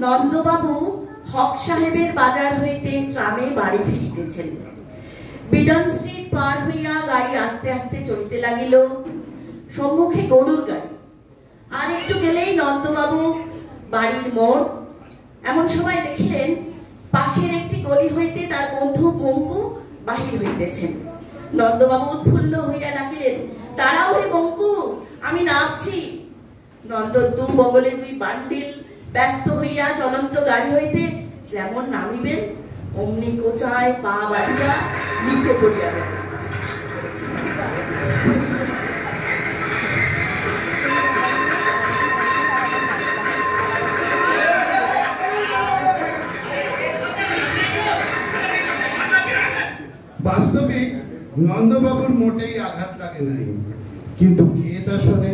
নন্দবাবু হক সাহেবের বাজার হইতে ট্রামে বাড়ি ফিরিতেছেন। বিডন স্ট্রিট পার হইয়া গাড়ি আস্তে আস্তে চলিতে লাগিল। সম্মুখে গরুর গাড়ি। আর একটু গেলেই নন্দবাবু বাড়ির মোড়। এমন সময় দেখিলেন পাশের একটি গলি হইতে তার বন্ধু বঙ্কু বাহির হইতেছেন। নন্দবাবু উৎফুল্ল হইয়া ডাকিলেন, দাঁড়াও হে বঙ্কু, আমি নামছি। নন্দ দু বগলে দুই বান্ডিল ব্যস্ত হইয়া চলন্ত গাড়ি হইতে যেমন নামিবেন অমনি কোচায় পা বাঁধিয়া নিচে পড়িয়া গেল। বাস্তবিক নন্দবাবুর মোটেই আঘাত লাগে নাই, কিন্তু কে তা শোনে?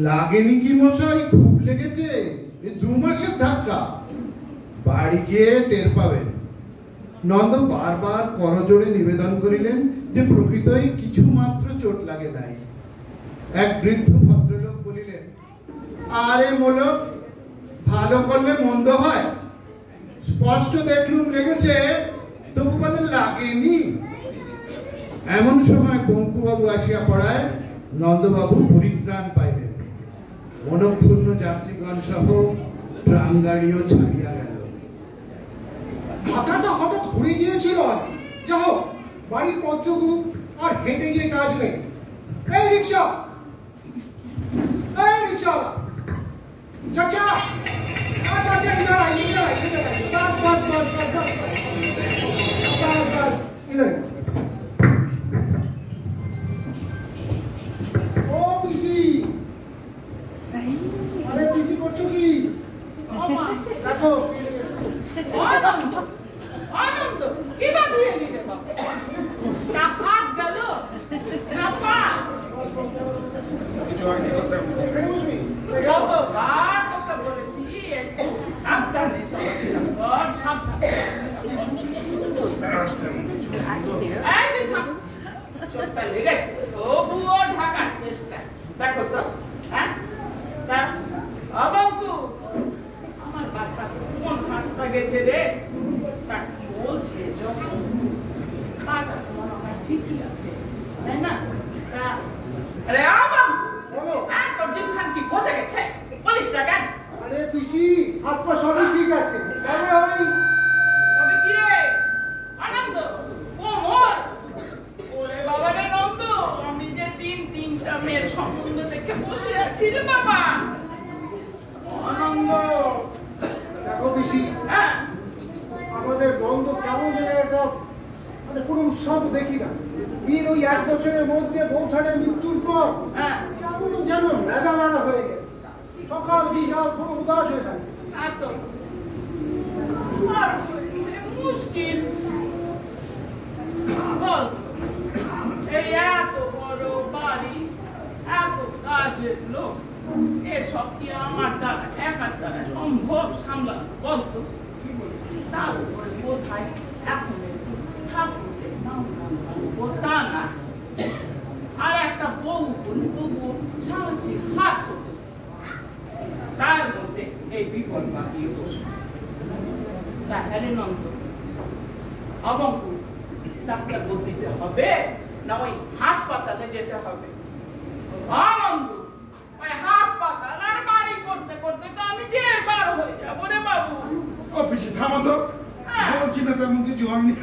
লাগেনি কি মশাই? খুব লেগেছে। 2 মাসের ধাক্কা। বাড়ি গিয়ে টের পাবেন। নন্দ বারবার করজোড়ে নিবেদন করিলেন যে প্রকৃতই কিছু মাত্র চোট লাগে নাই। এক বৃদ্ধ ভদ্রলোক বলিলেন, আরে মোলক, ভালো করলে মন্দ হয়? স্পষ্ট দেখলুম লেগেছে, তবু বলে লাগেনি। এমন সময় বঙ্কুবাবু আসিয়া পড়ায় নন্দবাবু পরিত্রাণ পাইলেন। মনক্ষুণ্ণ যাত্রীগণ সহ ট্রাম গাড়িও ছাড়িয়া গেল। মাথাটা হঠাৎ ঘুরে গিয়েছিল। যা হোক, বাড়ির পত্রকু আর হেঁটে গিয়ে কাজ নেই। এই রিক্সা, এই রিক্সা, চাচা, চাচা, ইধার আই, ইধার আই, ইধার আই, বাস বাস বাস বাস বাস বাস বাস, ইধার আই। ও পিসি, আরে পিসি করছো কি? দেখো আনন্দ আনন্দ কি বাঁধিয়ে নিলে বাবা? কাপাস গেল কাপা যতবার তোকে বলেছি একটু সাবধানে চলাফেরা কর, সাবধানে। এই যে চোটটা লেগেছে, তবুও ঢাকার চেষ্টা। দেখো তো, হ্যাঁ? অবঙ্কু, আমার বাচ্চা কোন হাতটা গেছে রে? চলছে যখন কাটা তোমার আমার ঠিকই আছে, তাই না? আরে তোর জিমখান কি বসে গেছে? বলিস না কেন? আরে পিসি, হাত পা সবই ঠিক আছে, তবে কি রে আনন্দ? কোমর ওরে বাবা রে নন্দ, আমি যে তিনটা মেয়ের সম্বন্ধ দেখে বসে আছি রে বাবা। আনন্দ দেখো পিসি, আমাদের বন্ধ কেমন যেন একটা মানে কোনো উৎসাহ দেখি না। বিয়ের ওই 1 বছরের মধ্যে বৌঠানের মৃত্যুর পর কেমন যেন মেধামানা হয়ে গেছে। সকাল বিকাল পুরো উদাস হয়ে থাকে। মুশকিল বল, এই এত বড় বাড়ি, এত কাজের লোক, এসব কি আমার দ্বারা একার দ্বারা সম্ভব সামলানো? বলতো, তার উপরে কোথায় এখন ঠাকুরের নাম তা না, আর একটা বউ বলে তবুও সাহায্যের হাত হতো, তার মধ্যে এই বিপদ বাকিয়ে বসে। তাহারে নন্দ, অবঙ্কু, ডাক্তার বলতে হবে না ওই হাসপাতালে যেতে হবে? আনন্দ, ওই হাসপাতাল আর বাড়ি করতে করতে তো আমি যে বার হয়ে যাবো রে বাবু। ও পিসি থামো তো, বলছি না তেমন কিছু হয়নি।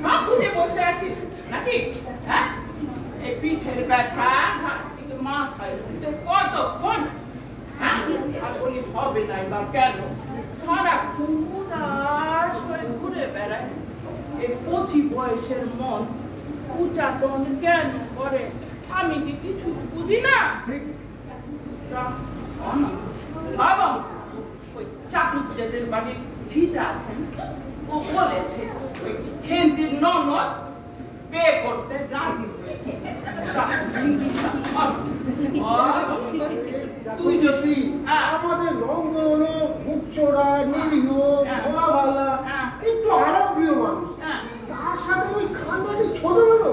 সব বুঝে বসে আছিস নাকি? হ্যাঁ, এই পিঠের ব্যথা মাথায় উঠতে কতক্ষণ? বলি হবে নাই বা কেন সারাক্ষণ উদাস হয়ে ঘুরে বেড়ায়। এই 25 বয়সের মন উচ্চাটন জ্ঞান করে, আমি কি কিছু বুঝি না? বাবা ওই চাটুজ্জাদের বাড়ির ঝিটা আছেন, ও বলেছে ওই খেন্তির ননদ বিয়ে করতে রাজি হয়েছে। তুই যদি আমাদের নন্দ হলো মুখ চোরা, নিরীহ, ভোলাভালা, একটু আরামপ্রিয় মানুষ, তার সাথে ওই খানদানি ছোট মানুষ।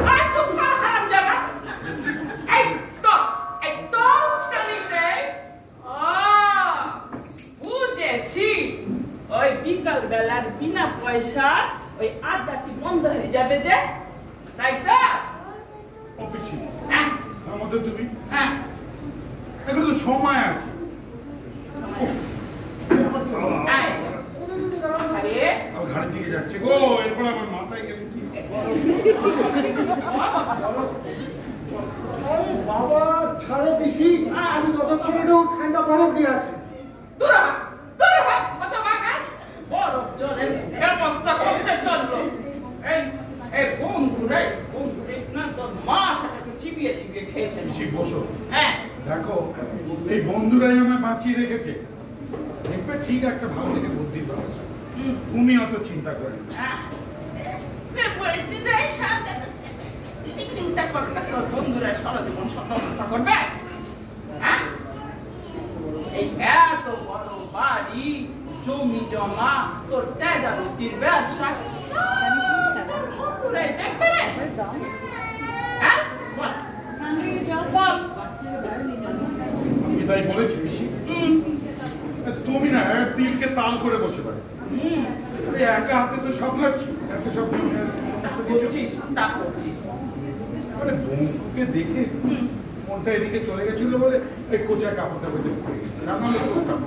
বুঝেছি, ওই বিকাল বেলার বিনা পয়সা ওই আড্ডাটি বন্ধ হয়ে যাবে যে, তাই তো? অফিসে আমাদের তুমি এখন তো সময় আছে। ঘাড়ের দিকে যাচ্ছে গো, এরপর আমার মাথায় গেলে কি বাবা ছাড়ে বেশি, আমি ততক্ষণে ঠান্ডা বরফ দিয়ে আসি। বরফ জলের ব্যবস্থা করতে চললো। এই বন্ধুরে না তোর মাথাটাকে চিবিয়ে চিবিয়ে খেয়েছেন। বসো, হ্যাঁ দেখো এই বন্ধুরাই আমায় বাঁচিয়ে রেখেছে। দেখবে ঠিক একটা ভালো থেকে বুদ্ধির ব্যবস্থা, তুমি অত চিন্তা করে চিন্তা করো না, তোর বন্ধুরা সারা জীবন সন্ন্যাসতা করবে। এই এত বড় বাড়ি, জমি জমা, তোর তেজারতির ব্যবসা দেখবে। আমি তাই বলেছি বেশি, তুমি না তিলকে তাল করে বসে পারো। একা হাতে তো সামলাচ্ছি, এত সব মানে বন্ধুকে দেখে মনটা এদিকে চলে গেছিল বলে এই কোচা কাপড়টা বেঁধে করতাম।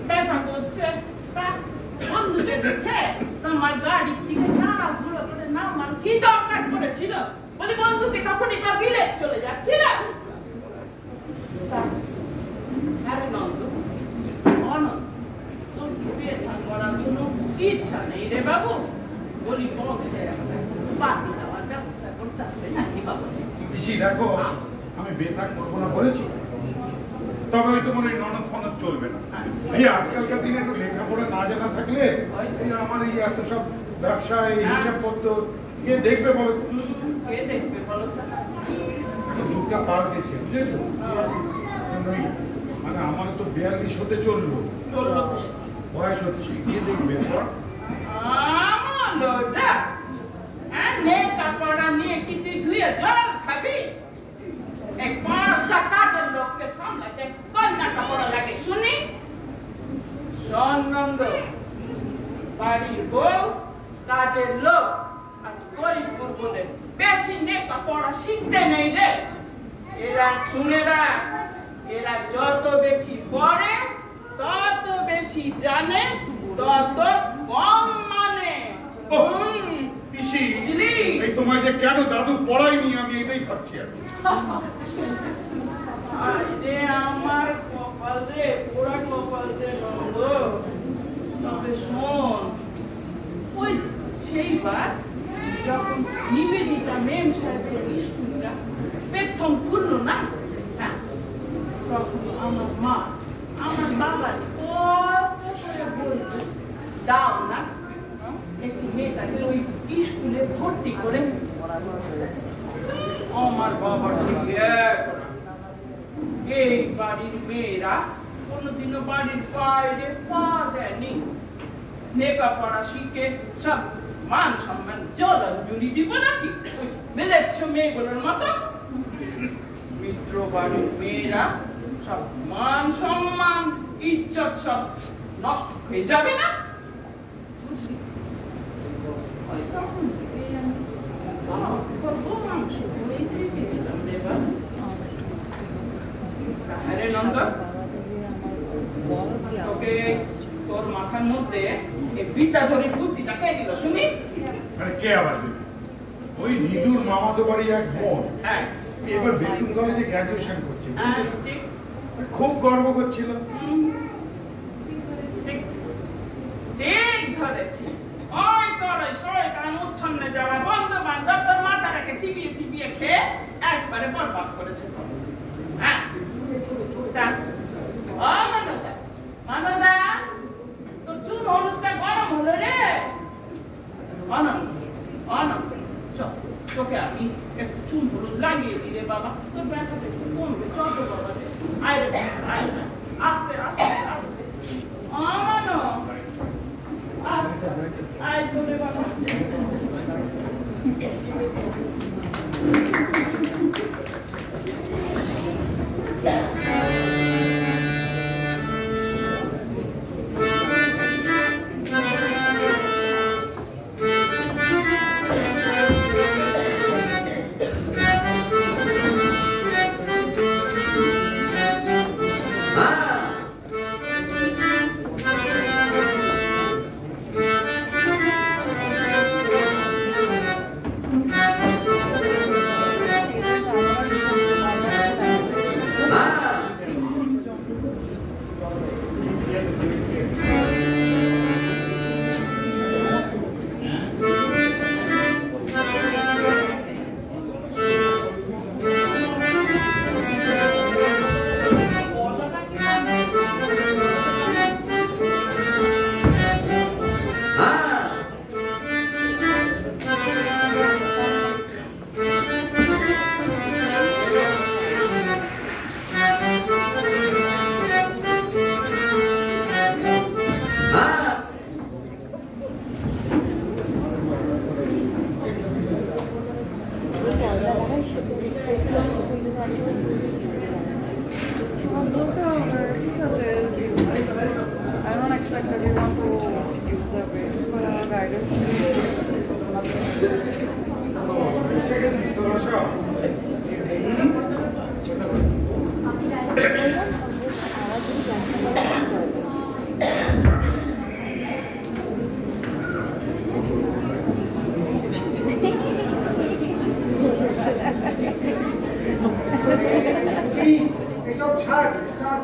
ব্যথা করছে, বন্ধুকে দেখে তোমার গাড়ির দিকে ঘুরে করে নামার কি দরকার পড়েছিল? বলে বন্ধুকে তখনই তা বিলেত চলে যাচ্ছিল। তোর বিয়ে করার কোনো ইচ্ছা নেই রে বাবু? বলি বলছে বাকি দেওয়ার ব্যবস্থা করতে হবে নাকি বাবু? বেশি দেখো, আমি বেথাক করবো না বলেছি, তবে হয়তো মনে হয় ননদ ফনদ চলবে না। এই আজকালকার দিনে একটু লেখাপড়া না জানা থাকলে আমার এই এত সব ব্যবসা এই হিসাব করতে কে দেখবে বলো? কে দেখবে বলো? এখন যুগটা পাল্টেছে, বুঝেছো? মানে আমার তো 42 হতে চললো, বয়স হচ্ছে, কে দেখবে? কাপড়া নিয়ে কি তুই ধুয়ে জল খাবি? এক 5টা কাজের লোককে সামলাতে কন্যা কাপড় লাগে শুনি। সনন্দ বাড়ির বউ, কাজের লোক আর গরিব গুরুদের বেশি নেকা পড়া শিখতে নেই রে। এরা শুনে রাখ, এরা যত বেশি পড়ে তত বেশি জানে, তত কম মানে। এই তোমায় যে কেন দাদু পড়ায়নি আমি এটাই ভাবছি। আমার কপাল রে, পোড়া কপাল রে নন্দ। তবে শোন, ওই সেইবার যখন নিবেদিতা মেম সাহেবের স্কুলটা প্রথম খুললো না, তখন আমার মা আমার বাবার কত করে বলতো, দাও না একটু মেয়েটাকে ওই স্কুলে ভর্তি করে। আমার বাবার এই বাড়ির মেয়েরা কোনোদিনও বাড়ির বাইরে পা দেয়নি। লেখাপড়া শিখে সব মান সম্মান জলাঞ্জলি দিব নাকি মেলেচ্ছ মেয়েগুলোর মতো? মিত্র বাড়ির মেয়েরা সব মান সম্মান ইজ্জত সব নষ্ট হয়ে যাবে না? তোর মাথার মধ্যে এই বিদ্যাধরীর বুদ্ধিটা কে দিল শুনি? মানে কে আবার দেবে? ও ওই নিদুর মামাতো বাড়ি এক বোন হ্যাঁ এবার বেতুন কলেজে গ্র্যাজুয়েশন করছে, ঠিক খুব গর্ব করছিল। ঠিক ঠিক ধরেছি। ওই তোর ওই শয়তান উচ্ছন্নে যাওয়া বন্ধু বান্ধব তোর মাথাটাকে চিবিয়ে চিবিয়ে খেয়ে একবারে বরবাদ করেছে। হ্যাঁ ও মানদা, মানদা তোর চুন হলুদটা গরম হলো রে। অনন্ত অনন্ত চল, তোকে আমি একটু চুন হলুদ লাগিয়ে দিলে বাবা, তোর ব্যথাটা একটু কমবে। চল তো বাবা রে, আয় রে আয়, আস্তে আস্তে আস্তে। আমানো আস্তে আয় তোরে বাবা।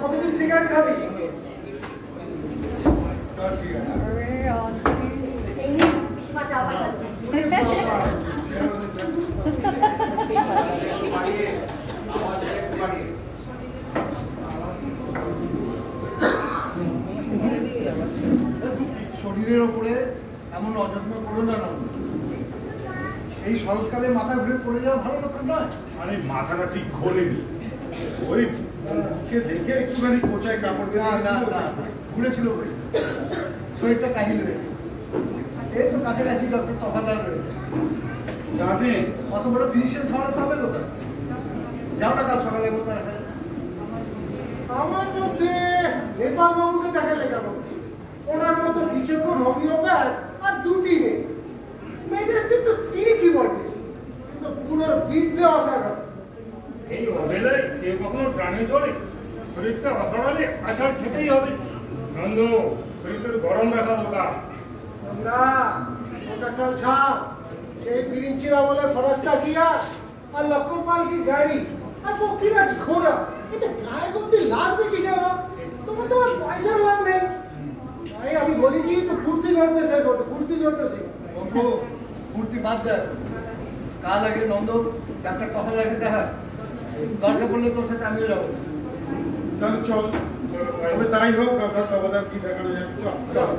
কতদিন সিগারেট খাবি? শরীরের ওপরে এমন অযত্ন করো না। এই শরৎকালে মাথা ঘুরে পড়ে যাওয়া ভালো লক্ষণ নয়। আরে মাথাটা ঠিক ঘোরেনি, ওই দেখে একটুখানি কোচায় কাপড় ঘুরেছিল বই, শরীরটা কাহিল হয়ে। এই তো কাছাকাছি ডক্টর তফাদার রয়েছে, জানে অত বড় ফিজিশিয়ান খাওয়ানো পাবে লোক। যাও না কাল সকালে আমার মধ্যে নেপাল বাবুকে দেখালে কেমন? ওনার মতো বিচক্ষণ হোমিওপ্যাথ আর দুটি নেই। মেজেস্টিক তো তিনি কি বটে, কিন্তু পুরো বিদ্যে অসাধারণ। এই অবেলায় কেউ কখনো প্রাণে চলে? শরীরটা অসাড়ালে আছাড় খেতেই হবে। নন্দ, শরীরটা গরম রাখা দরকার। না, ওটা চল ছাড়। সেই ফিরিঞ্চিরা বলে ফরাস্তা কিয়া আর লক্ষণ পালকির গাড়ি আর পক্ষীরাজ ঘোড়া, এতে গায়ে করতে লাগবে কিসে? তোমার তো পয়সার অভাব নেই। তাই আমি বলি কি, তো ফুর্তি করতেছে, ফুর্তি করতেছে। ফুর্তি বাদ দেয়। কাল আগে নন্দ ডাক্তার তফাদারকে দেখা, দরকার পড়লে তোর সাথে আমিও যাবো। তাহলে চল, তবে তাই হোক, ডক্টর তফাদার কি দেখানো যায়। চল চল।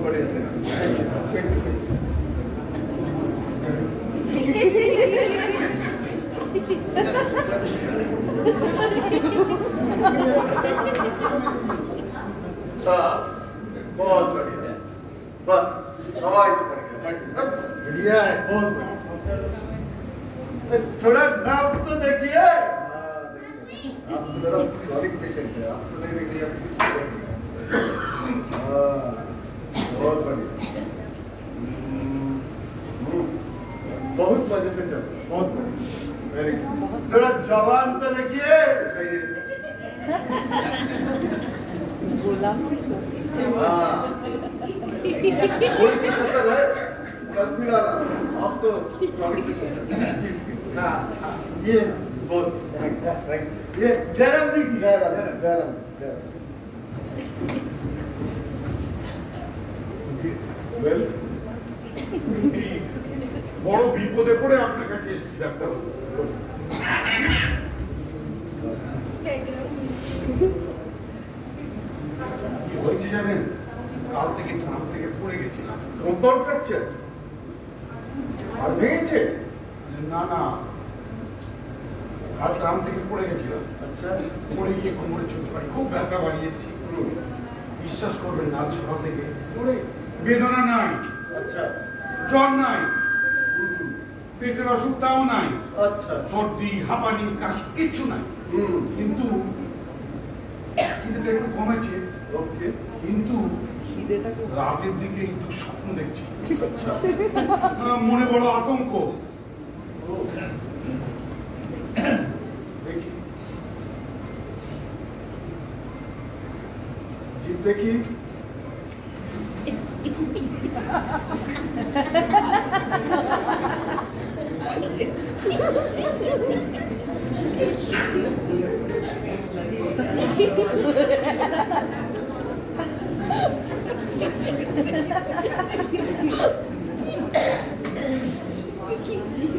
बहुत बढ़िया से बहुत बढ़िया बस सवाई तो बढ़िया है बहुत बढ़िया थोड़ा नाम तो देखिए आप तो मेरा क्रॉनिक पेशेंट है आप तो नहीं देख लिया बहुत बढ़िया बहुत मजे से चल बहुत मजे वेरी गुड थोड़ा जवान तो देखिए कोई सी कसर है कल फिर आना आप तो क्रॉनिक पेशेंट हाँ ये बहुत ये जयराम जी की जयराम वेल বড় বিপদে পড়ে আপনার কাছে এসেছি ডাক্তার কি হয়েছে জানেন কাল থেকে ট্রাম থেকে পড়ে গেছিলাম কম্পাউন্ড ফ্র্যাকচার আর ভেঙেছে না না কাল ট্রাম থেকে পড়ে গেছিলাম আচ্ছা পড়ে গিয়ে কোমরে চোট পাই খুব ব্যথা বাড়িয়েছি বিশ্বাস করবেন না সকাল থেকে পড়ে বেদনা নাই আচ্ছা জ্বর নাই পেটের অসুখ তাও নাই আচ্ছা সর্দি হাঁপানি কাশি কিচ্ছু নাই কিন্তু একটু কমেছে ওকে কিন্তু রাতের দিকে একটু স্বপ্ন দেখছি মনে বড় আতঙ্ক দেখি জিপ দেখি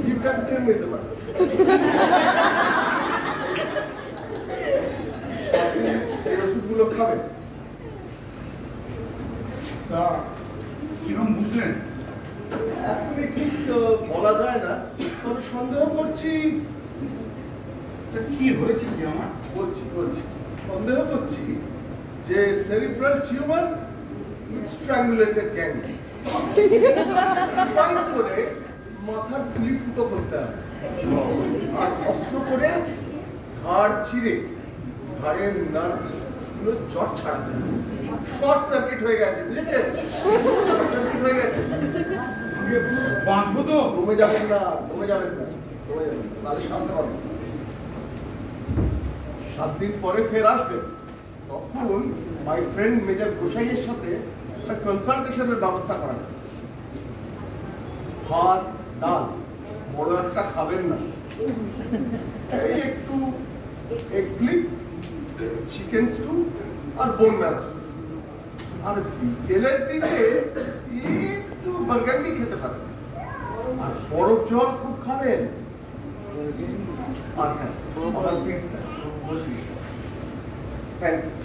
জিপটা ট্রেন নিতে পারে এই ওষুধগুলো খাবে তা কিরম বুঝলেন এখনই ঠিক বলা যায় না তবে সন্দেহ করছি তা কি হয়েছে কি আমার বলছি সন্দেহ করছি যে সেরিব্রাল টিউমার উইথ স্ট্র্যাঙ্গুলেটেড গ্যাং ফাইন করে মাথার খুলি ফুটো করতে হবে আর অস্ত্র করে হাড় চিরে হাড়ের নার্ভগুলো জট ছাড়াতে হবে শর্ট সার্কিট হয়ে গেছে বুঝেছেন শর্ট সার্কিট হয়ে গেছে বাঁচবো তো কমে যাবেন না তাহলে শান্ত হবে 7 দিন পরে ফের আসবে তখন মাই ফ্রেন্ড মেজর গোসাইয়ের সাথে একটা কনসালটেশনের ব্যবস্থা করা যাবে ভাত ডাল বড় একটা খাবেন না এই একটু এগ ফ্লিপ চিকেন স্টু আর বোন ম্যারো আর বিকেলের দিকে একটু বার্গান্ডি খেতে পারেন আর বরফ জল খুব খাবেন আর হ্যাঁ আমার ফিসটা থ্যাংক ইউ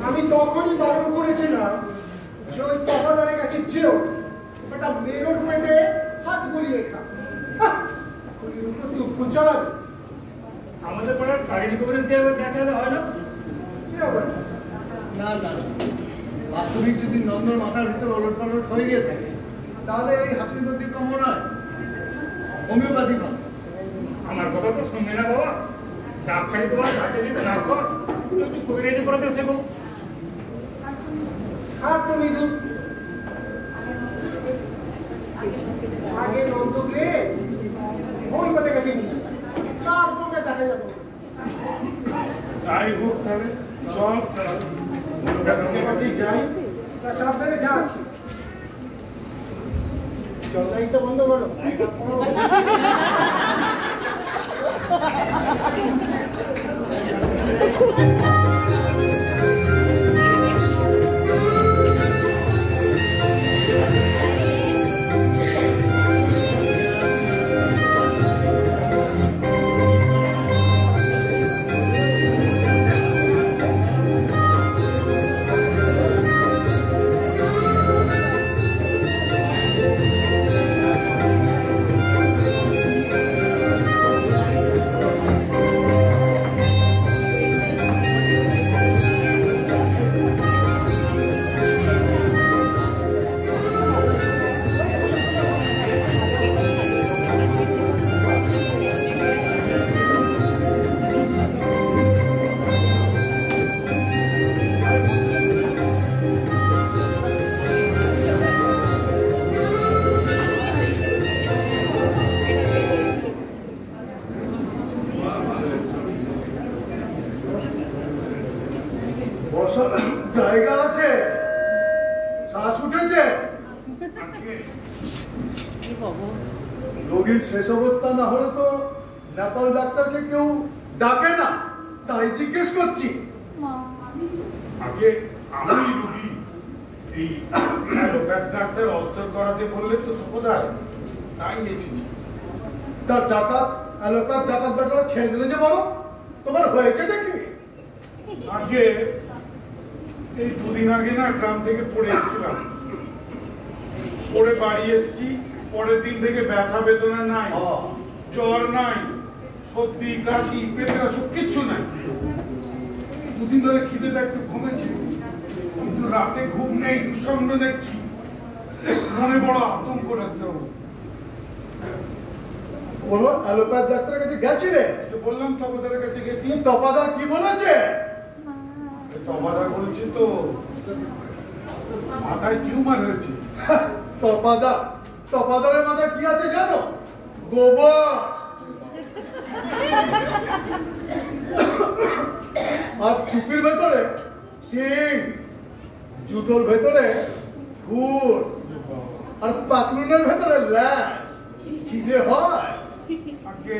আমি তখনই বারণ করেছিলাম সে ওই তফাদারের কাছে যেও, একটা মেরোর পেটে হাত বুলিয়ে খা। তুপ্পু চালাবে। আমাদের পাড়ার গাড়ি রিকভারি দিয়ে দেখালে হয় না? সে আবার না না, বাস্তবিক যদি নন্দর মাথার ভিতরে ওলট পালট হয়ে গিয়ে থাকে তাহলে এই হাতুড়ি বাতি কম নয়, হোমিওপ্যাথি কম। আমার কথা তো শুনবে না বাবা। ডাক্তারি তোমার কাছে দিতে না কর, তুমি কবিরাজি করাতে শেখো। ছাড় তো নিধু, আগে নন্দকে হোমিওপ্যাথির কাছে নিয়ে তারপরে দেখা যাবে। যাই হোক তাহলে সব যাই, তা সাবধানে যাস। চল লাইটটা বন্ধ করো। জায়গা আছে, শ্বাস উঠেছে, রোগীর শেষ অবস্থা না হলে তো নেপাল ডাক্তারকে কেউ ডাকে না, তাই জিজ্ঞেস করছি। আগে আমি রুগী, এই অ্যালোপ্যাথ ডাক্তার অস্ত্র করাতে বললে তো কোথায়, তাই এসেছি। তার ডাকাত অ্যালোপ্যাথ ডাকাত ডাক্তার ছেড়ে দিলে যে বলো, তোমার হয়েছেটা কি? আগে এই দুদিন আগে না গ্রাম থেকে পড়ে এসেছিলাম, পড়ে বাড়ি এসেছি, পরের দিন থেকে ব্যথা বেদনা নাই, জ্বর নাই, সর্দি কাশি পেটের অসুখ কিচ্ছু নাই। দুদিন ধরে খিদেটা একটু কমেছে, কিন্তু রাতে ঘুম নেই, দুঃস্বপ্ন দেখছি, মনে বড় আতঙ্ক রাখতে হবে। বলো অ্যালোপ্যাথ ডাক্তারের কাছে গেছিলে? বললাম তপাদারের কাছে গেছি। তপাদার কি বলেছে? তপাদার বলছি তো মাথায় টিউমার হয়েছে। তপাদারের মাথায় কি আছে জানো? গোবর। আর টুপির ভেতরে শিং, জুতোর ভেতরে খুর, আর পাতলুনের ভেতরে ল্যাজ। খিদে হয়? আগে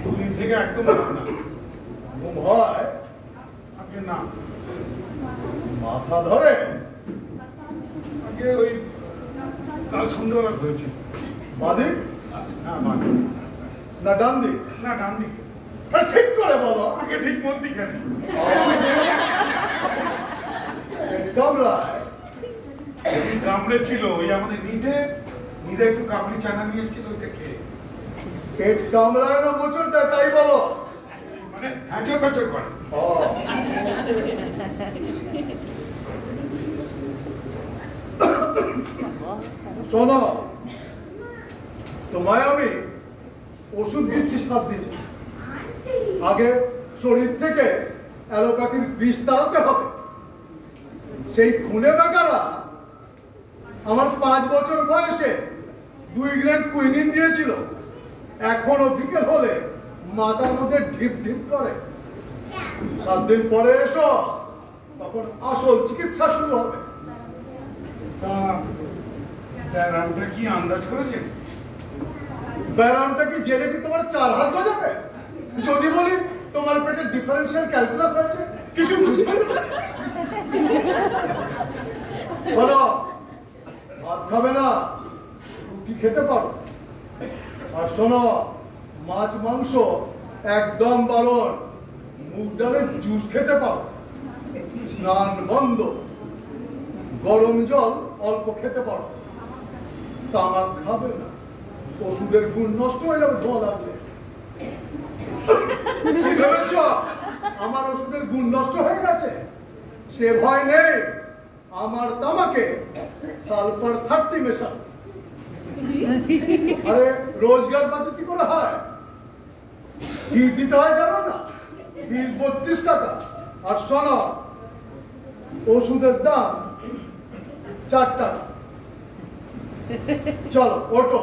দুদিন থেকে একদম না। ঘুম হয়? আগে না। মাথা ধরে? আগে ওই কাল সন্ধ্যাবেলা হয়েছে। বাদিক? হ্যাঁ বাদিক। না ডান দিক? না ডান দিকে। ঠিক করে বলো। আগে ঠিক মন দিকে। কামড়ায়? কামড়ে ছিল, ওই আমাদের নিধে একটু কাবলি চানা নিয়ে এসেছিল, ওইটা খেয়ে। পেট কামড়ায় না মোচড় দেয় তাই বলো? মানে হ্যাঁচর প্যাচর করে। শোনো, তোমায় আমি ওষুধ দিচ্ছি 7 দিন। আগে শরীর থেকে অ্যালোপ্যাথির বিষ তাড়াতে হবে। সেই খুনে বেকারা আমার 5 বছর বয়সে 2 গ্রাম কুইনিন দিয়েছিল। এখনো বিকেল হলে মাথার মধ্যে ঢিপ ঢিপ করে। 7 দিন পরে এসো, তখন আসল চিকিৎসা শুরু হবে। ব্যারামটা কি আন্দাজ করেছেন? ব্যারামটা কি জেনে কি তোমার 4 হাত বাজাবে? যদি বলি তোমার পেটে ডিফারেন্সিয়াল ক্যালকুলাস হচ্ছে, কিছু বুঝবে না। বলো, ভাত খাবে না, রুটি খেতে পারো। আর শোনো, মাছ মাংস একদম বারণ। মুগ ডালের জুস খেতে পারো। স্নান বন্ধ। গরম জল অল্প খেতে পারো, তামাক খাবে না, ওষুধের গুণ নষ্ট হয়ে যাবে ধোয়া লাগলে। কি ভেবেছ আমার ওষুধের গুণ নষ্ট হয়ে গেছে? সে ভয় নেই, আমার তামাকে সালফার 30 মেশানো। আরে রোজগার পাতি কি করে হয়? ফিস দিতে হয় জানো না? ফিস 32 টাকা। আর শোনো, ওষুধের দাম 4 টাকা। চলো ওঠো।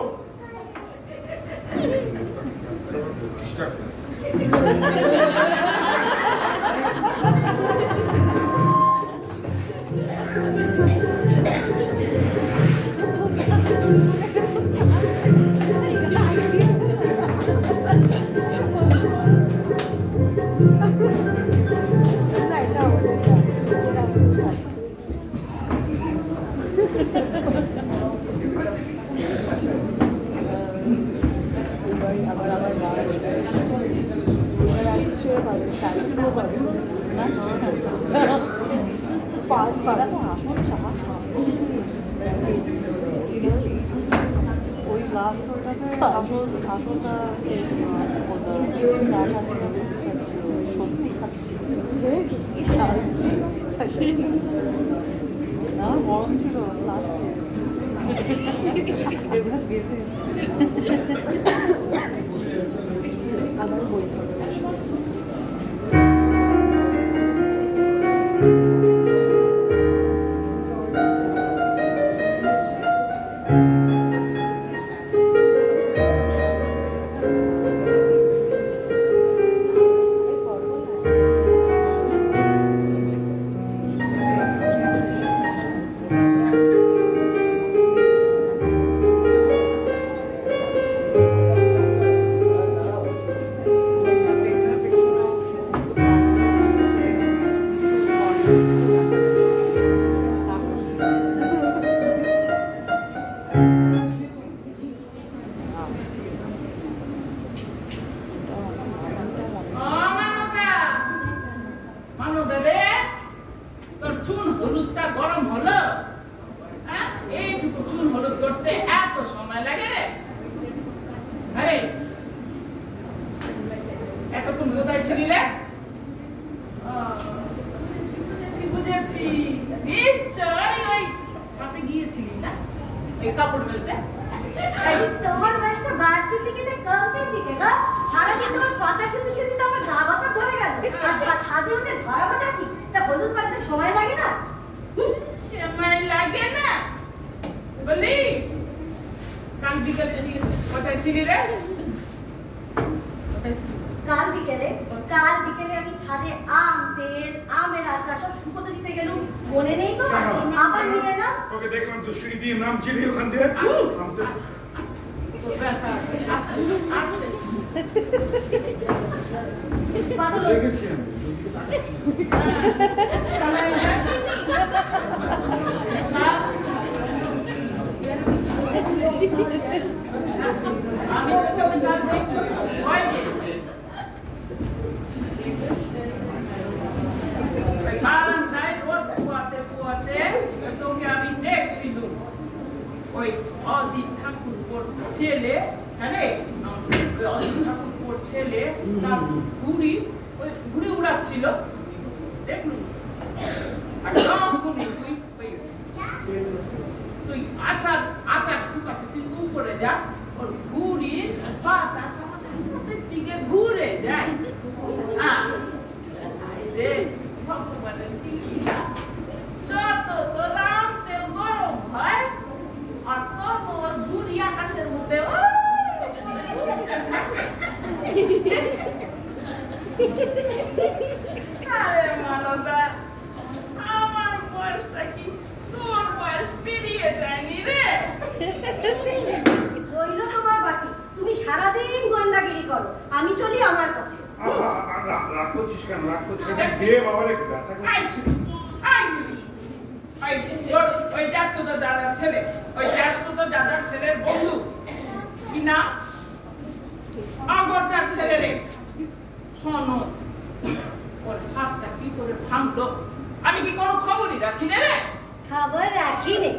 খবর রাখি নেই।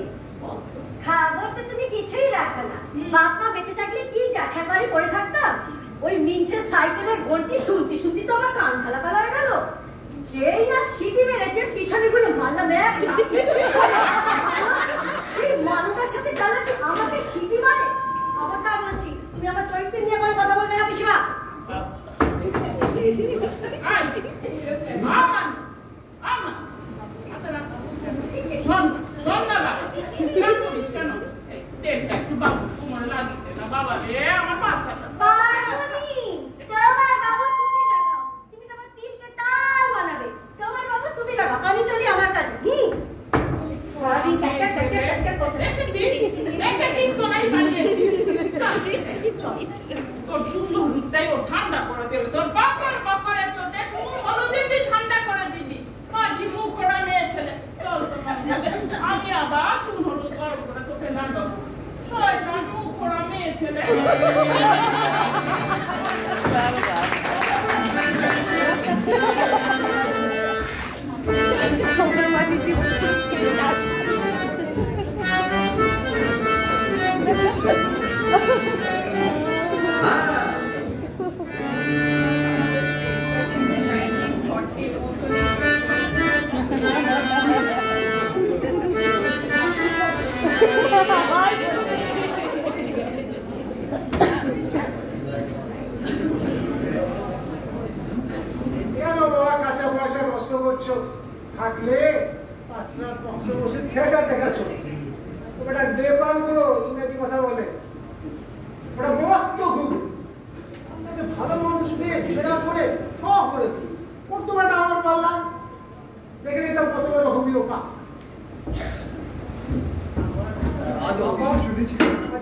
খবর তো তুমি কিছুই রাখো না। বাপ মা বেঁচে থাকলে কি জ্যাঠার বাড়ি পড়ে থাকতাম। ওই মিনসের সাইকেলের ঘন্টি শুনতে শুনতে তো আমার কান খালাপা হয়ে গেল। যেই না সিটি মেরেছে পিছনে গুলো মারলাম এক লাথি। এই মানুষের সাথে চালাকি আমাকে সিটি মারে। খবরদার বলছি, তুমি আমার চরিত্র নিয়ে কোনো কথা বলবে না পিসিমা। আমি চলি আমার কাছে। সারাদিন তোর সুন্দর রূপটাই ও ঠান্ডা করে দেবে। তোর বাবার বাপারের চোটে হলুদে তুই ঠান্ডা করে দিবি। মাঝি মুখ ওরা মেয়ে ছেলে। চল তোমার আমি আবার তুই হলুদ গরম করে তোকে লাগাবো। শয়তান মুখ ওরা মেয়ে ছেলে। কেন বাবা কাঁচা পয়সা নষ্ট করছো? থাকলে 5 লাখ বসে বসে থিয়েটার দেখাচ্ছ। ওটা নেপালগুলো ইংরেজি কথা বলে। ওটা মস্ত গুরু। আপনাকে ভালো মানুষ পেয়ে ছেড়া করে করে দিয়েছে। ওর তোমাটা আমার পারলাম দেখে নিতাম কত বড় হোমিওপা।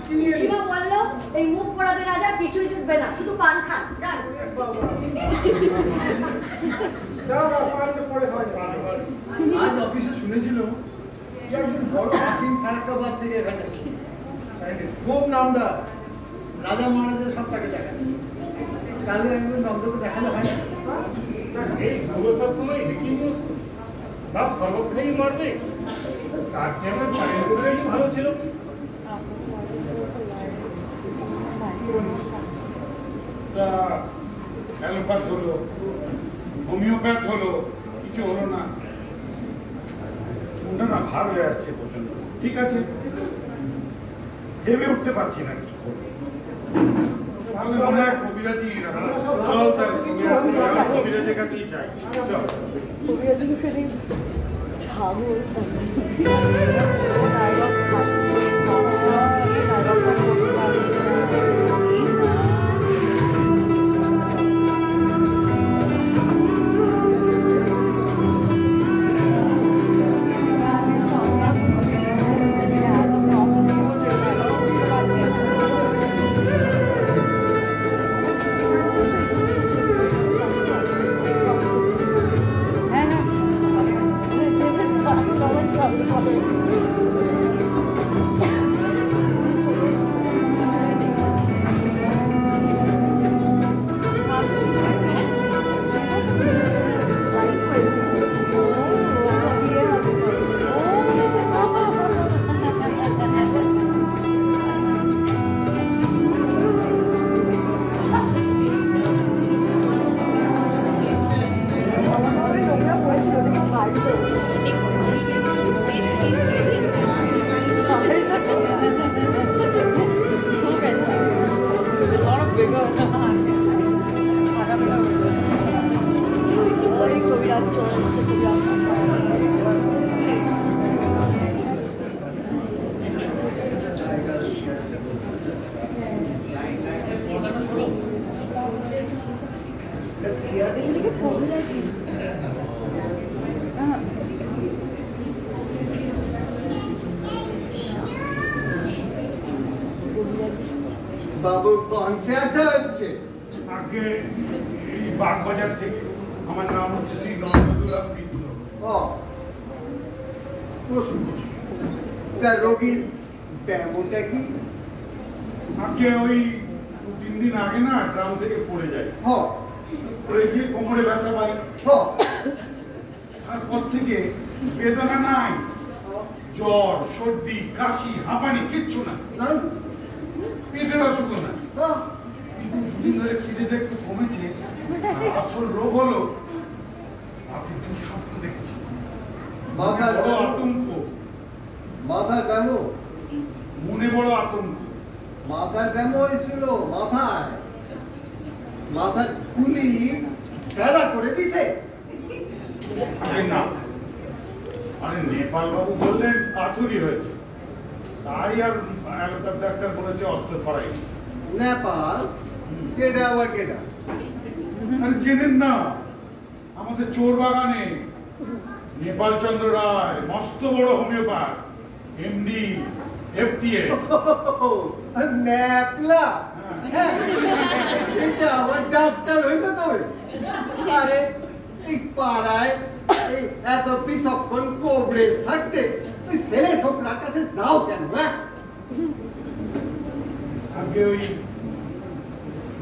পিসিমা বললো এই মুখ পোড়াদের রাজার কিছুই জুটবে না, শুধু পান খান। যান। আজ অফিসে শুনেছিল একজন বড় হাকিম ফারাক্কাবাদ থেকে এখানে এসেছে। খুব নামদার, রাজা মহারাজের সব তাকে দেখায়। তাহলে একজন নন্দকে দেখালে হয় না? এই পুরোটার সময় হেকিম বাপ সর্বক্ষাই মারবে, তার চেয়ে আমার চাকরি করে ভালো ছিল। অ্যালোপ্যাথ হলো, হোমিওপ্যাথ হলো, কিছু হলো না। ওটা না ভার হয়ে আসছে প্রচন্ড। ঠিক আছে, ভেবে উঠতে পারছি না কি করবো। তাহলে মনে হয় কবিরাজি, চল তাহলে কবিরাজের কাছেই যাই। চল কবিরাজের ওখানে যাবো। বাবু কনফারেন্স হচ্ছে আগে এই বাগবাজার থেকে। আমার নাম হচ্ছে শ্রী নন্দদুলাল মিত্র। তা রোগীর ব্যায়ামটা কি? আগে ওই 2-3 দিন আগে না গ্রাম থেকে পড়ে যায়। পড়ে গিয়ে কোমরে ব্যথা পাই। তারপর থেকে বেদনা নাই, জ্বর, সর্দি, কাশি, হাঁপানি কিচ্ছু না। পেটের অসুখ না। কিন্তু দুদিন ধরে খিদেটা একটু কমেছে। আসল রোগ হলো আপনি দুঃস্বপ্ন দেখছেন। মাথার বড় আতঙ্ক। মাথার কেন? মনে বড় আতঙ্ক। মাথার কেন হয়েছিল? মাথার খুলি ফেলা করে দিছে। আরে না, আরে নেপাল বাবু বললেন পাথুরি হয়েছে, তাই আর এলাকার ডাক্তার বলেছে অস্ত্র করাই। নেপাল? কেডা আবার কেডা? আরে চেনেন না, আমাদের চোর বাগানে নেপাল চন্দ্র রায়, মস্ত বড় হোমিওপ্যাথ, এমডি, এফটিএস। ন্যাপলা? এটা আমার ডাক্তার হইল তবে? আরে এই পাড়ায় এত বিচক্ষণ কবরেজ থাকতে ওই ছেলে ছোকরার কাছে যাও কেন? আগে ওই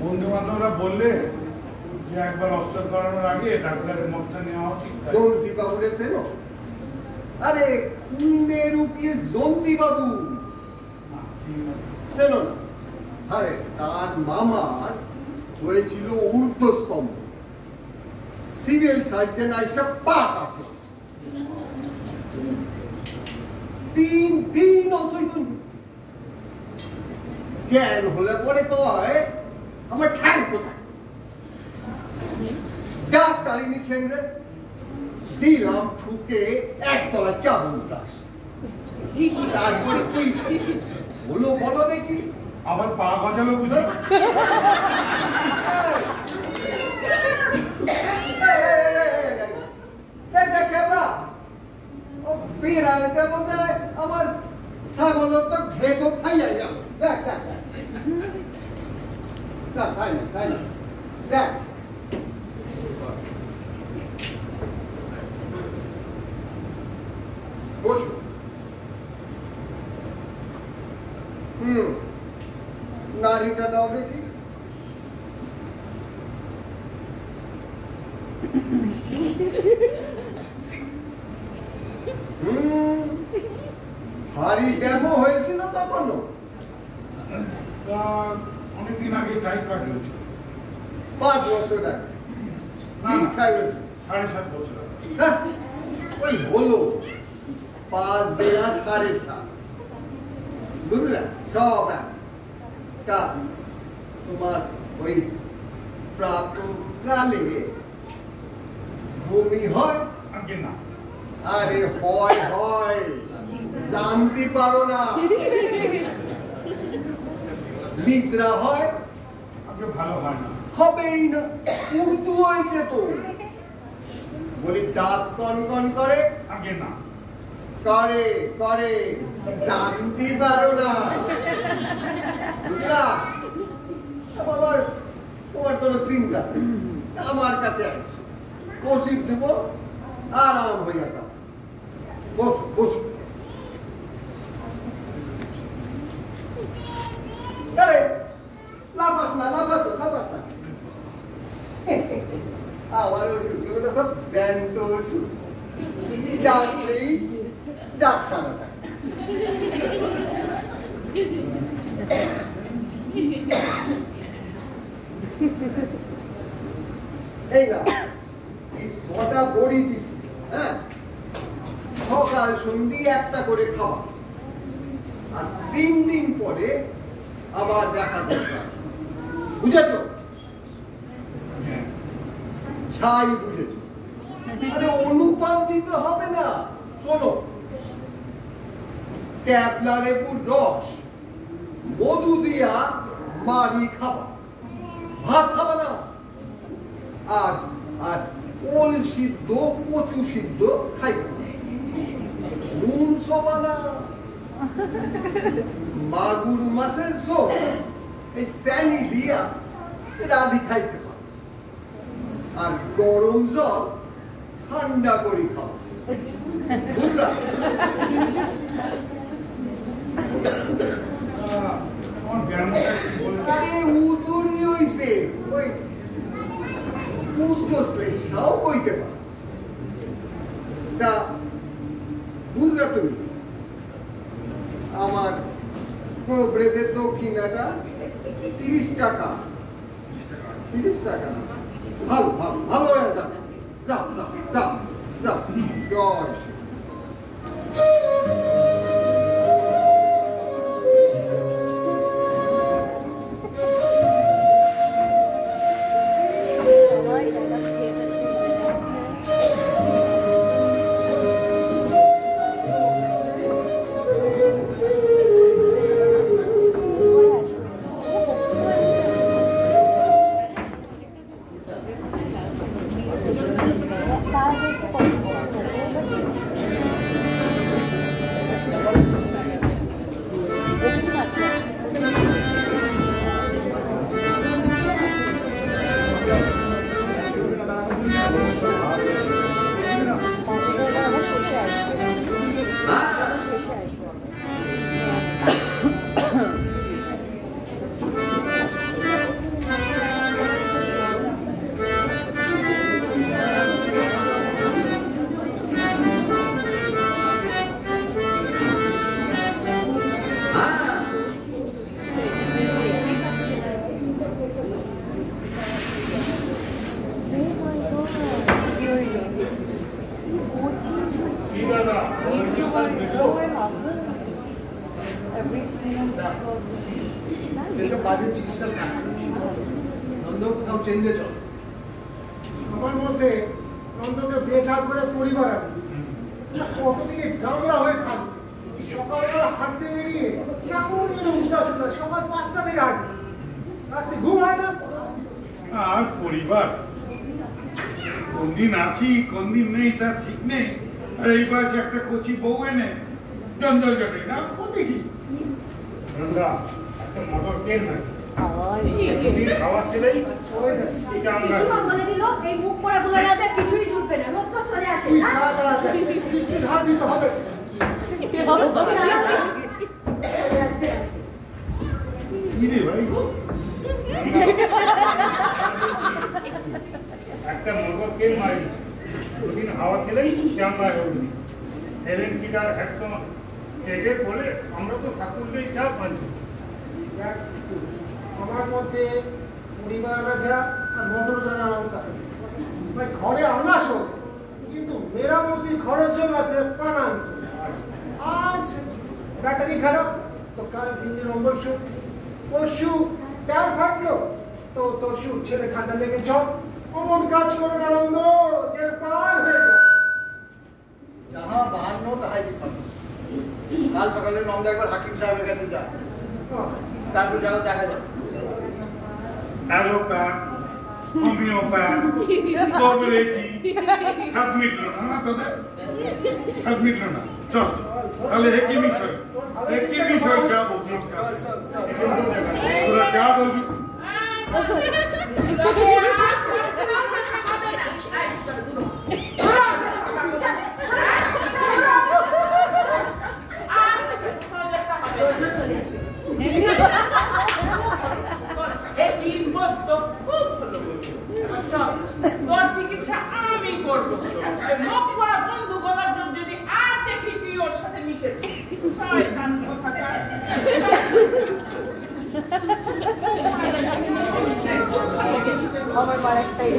বন্ধু বান্ধবরা বললে যে একবার অস্ত্র করানোর আগে ডাক্তারের মতটা নেওয়া উচিত। জন্তি বাবু রে চেনো? আরে কুলের উকিল জন্তি বাবু চেনো না? আরে তার মামার হয়েছিল ঊর্ধ্বস্তম্ভ, সিভিল সার্জন আইসা পা কাটল, 3 দিন অসৈতন। জ্ঞান হলে পরে কয় আমার ঠ্যাং কোথায়? ডাক্তারি নিছেন রে, দিলাম ঠুকে একতলা চাবুক দাস। তারপরে কি হলো বলো দেখি? আবার পা গজালো বুঝি? আমার ছাগল তো ঘেটো খাইয়া গেল। দেখ দেখ দেখ, তাই না তাই না, দেখ বসো। নারীটা দাও দেখি। ভারী ডেমো হয়েছিল তখন? অনেকদিন আগে টাইফয়েড হয়েছিল। 5 বছর আগে? সাড়ে 7 বছর আগে। ওই হলো 5 দেয়া 7.5, বুঝলে? সব তা তোমার ওই প্রাতকালে বমি হয়? আগে না। আরে হয়, জানতে পারো না। নিদ্রা হয়? আগে ভালো হয় না। হবেই না, উর্দু হয়েছে তো। বলি দাঁত কনকন করে? আগে না। করে, জানতে পারো না। বুঝলা? তোমার কোনো চিন্তা, আমার কাছে ওষুধ দেবো, আরাম হইয়া যাও। বসো বসো। আরে লাফাস না। আমার ওষুধগুলো সব জ্যান্ত ওষুধ, জানলেই ডাক সারা থাকে। এই না, এই 6টা বড়ি দিচ্ছি, হ্যাঁ? সকাল সন্ধি একটা করে খাওয়া, আর 3 দিন পরে আবার দেখা করতে হবে। বুঝেছো? ছাই বুঝেছো? আরে অনুপাত দিতে হবে না। শোনো, ট্যাবলা লেবুর রস মধু দিয়া মারি খাবা, ভাত খাবা না। আর ওল সিদ্ধ, কচু সিদ্ধ খাইবা, নুন সবা না। মাগুর মাছের ঝোল এই স্যানি দিয়া রাধি খাইতে পারো, আর গরম জল ঠান্ডা করে খাও। বুঝলা? আরে উদুরি হইছে, ওই উদ্দ শ্লেষাও কইতে পারো। তা বুঝলা তুমি? ব্রেথের দক্ষিণাটা 30 টাকা। 30 টাকা। ভালো ভালো ভালো হয়ে যাও যাও যাও যাও যাও জয়। আমার মধ্যে নন্দকে বেথা করে পরিবার আছে, কতদিনে গামলা হয়ে থাকবে। সকালবেলা হাঁটতে বেরিয়ে কেমন যেন উদাস উদাস, সকাল 5টা থেকে হাঁটে, রাত্রে ঘুম হয় না। আর পরিবার কোন দিন আছি কোন দিন নেই তার ঠিক নেই। আর এই বয়সে একটা কচি বউ এনে জঞ্জল জটে না, ক্ষতি কি? একটা মোটর ট্রেন নাই খাওয়ার ছেলেই বলে দিল এই মুখ পড়া গুলো রাজা কিছুই জুটবে না, লোক চলে আসে না, কিছু ধার দিতে হবে। একটা মোটর ট্রেন মারি দুদিন হাওয়া খেলেই চাঙ্গা হয়ে উঠবি। 7 সিটার 100 সেটে বলে আমরা তো সাকুলকেই চা পাচ্ছি। আমার মধ্যে পরিবার রাজা আর মোটর জানালাম থাকে, ঘরে আনা সহজ, কিন্তু মেরামতির খরচ জমাতে প্রাণান্ত। আজ ব্যাটারি খারাপ তো কাল ইঞ্জিন অবশ্য, পরশু টায়ার ফাটলো তো তরশু ছেলে খাটা লেগে চল। অমন কাজ করো না নন্দ, যে পার হয়ে যাও। যাহা 52 তাহাই বিপন্ন। কাল সকালে নন্দ একবার হাকিম সাহেবের কাছে যা, তারপর যাও দেখা যাবে। অ্যালোপ্যাথ, হোমিওপ্যাথ, কোঅপারেটিভ সব মিটলো না তোদের? সব মিটলো না। চল তাহলে একই বিষয় যাবো। তোরা যা বলবি তোর চিকিৎসা আমি করবো। মুখ পড়া বন্ধু গলার জন্য যদি আর দেখি তুই ওর সাথে মিশেছিস, শয়তান কোথাকার। আমার মার একটাই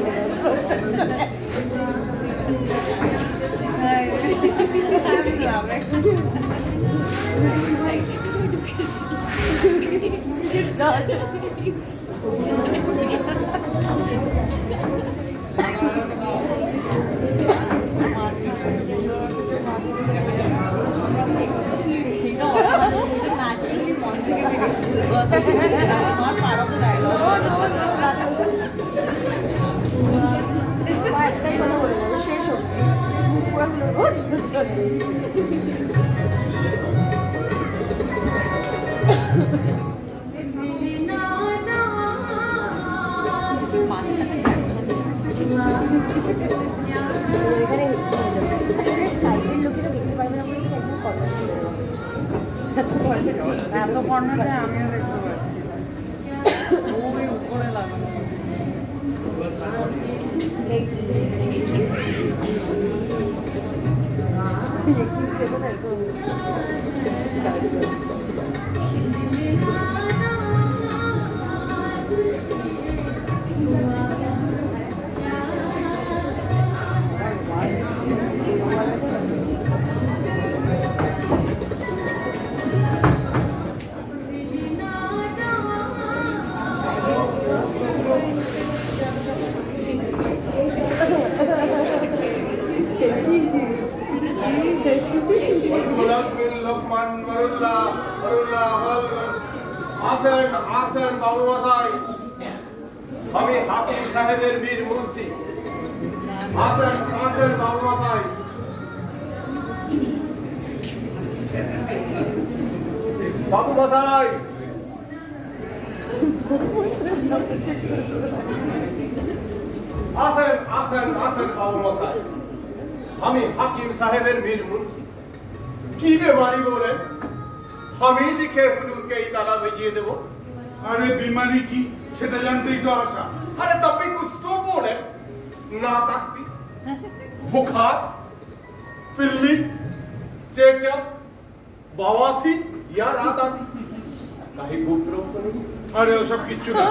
শেষ হোক রোজ সাইডের লোকেরা দেখতে পারবে না বলে একদম কথা এত কর্নারে আমিও দেখতে পাচ্ছি ওই উপরে লাগানো দেখি রহমান বরুল্লাহ বরুল্লাহ আসেন আসেন বাবু মশাই আমি হাকিম সাহেবের বীর মুন্সি আসেন আসেন বাবু মশাই বাবু মশাই আসেন আসেন আসেন বাবু মশাই আমি হাকিম সাহেবের বীর মুন্সি কি বেমারি বলেন আমি লিখে হুজুরকে এই তালা भेजिए देबो अरे बीमारी की সেটা জানতেই তো আশা अरे तब भी कुछ तो बोले ना ताकती बुखार पिल्ली चेचा बवासीर या रात आती कहीं गुप्त रोग तो नहीं अरे वो सब किच्छु ना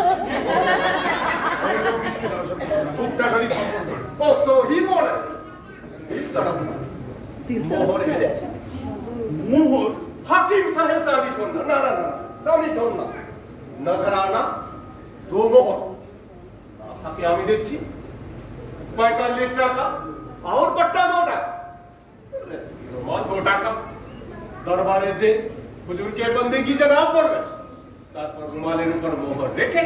खूबटा खाली खबर করে ओ सो ही बोले इस तरह मोहर है মোহর हाकिम साहेब चांदी छोड़ना ना ना ना चांदी छोड़ना नजराना दो मोहर हाकिम আমি দেখছি 45 টাকা और पट्टा 2 টাকা रोमान 2 টাকা दरबारे जे हुजूर के बंदगी जनाब पड़বে তারপর রুমালের উপর মোহর রেখে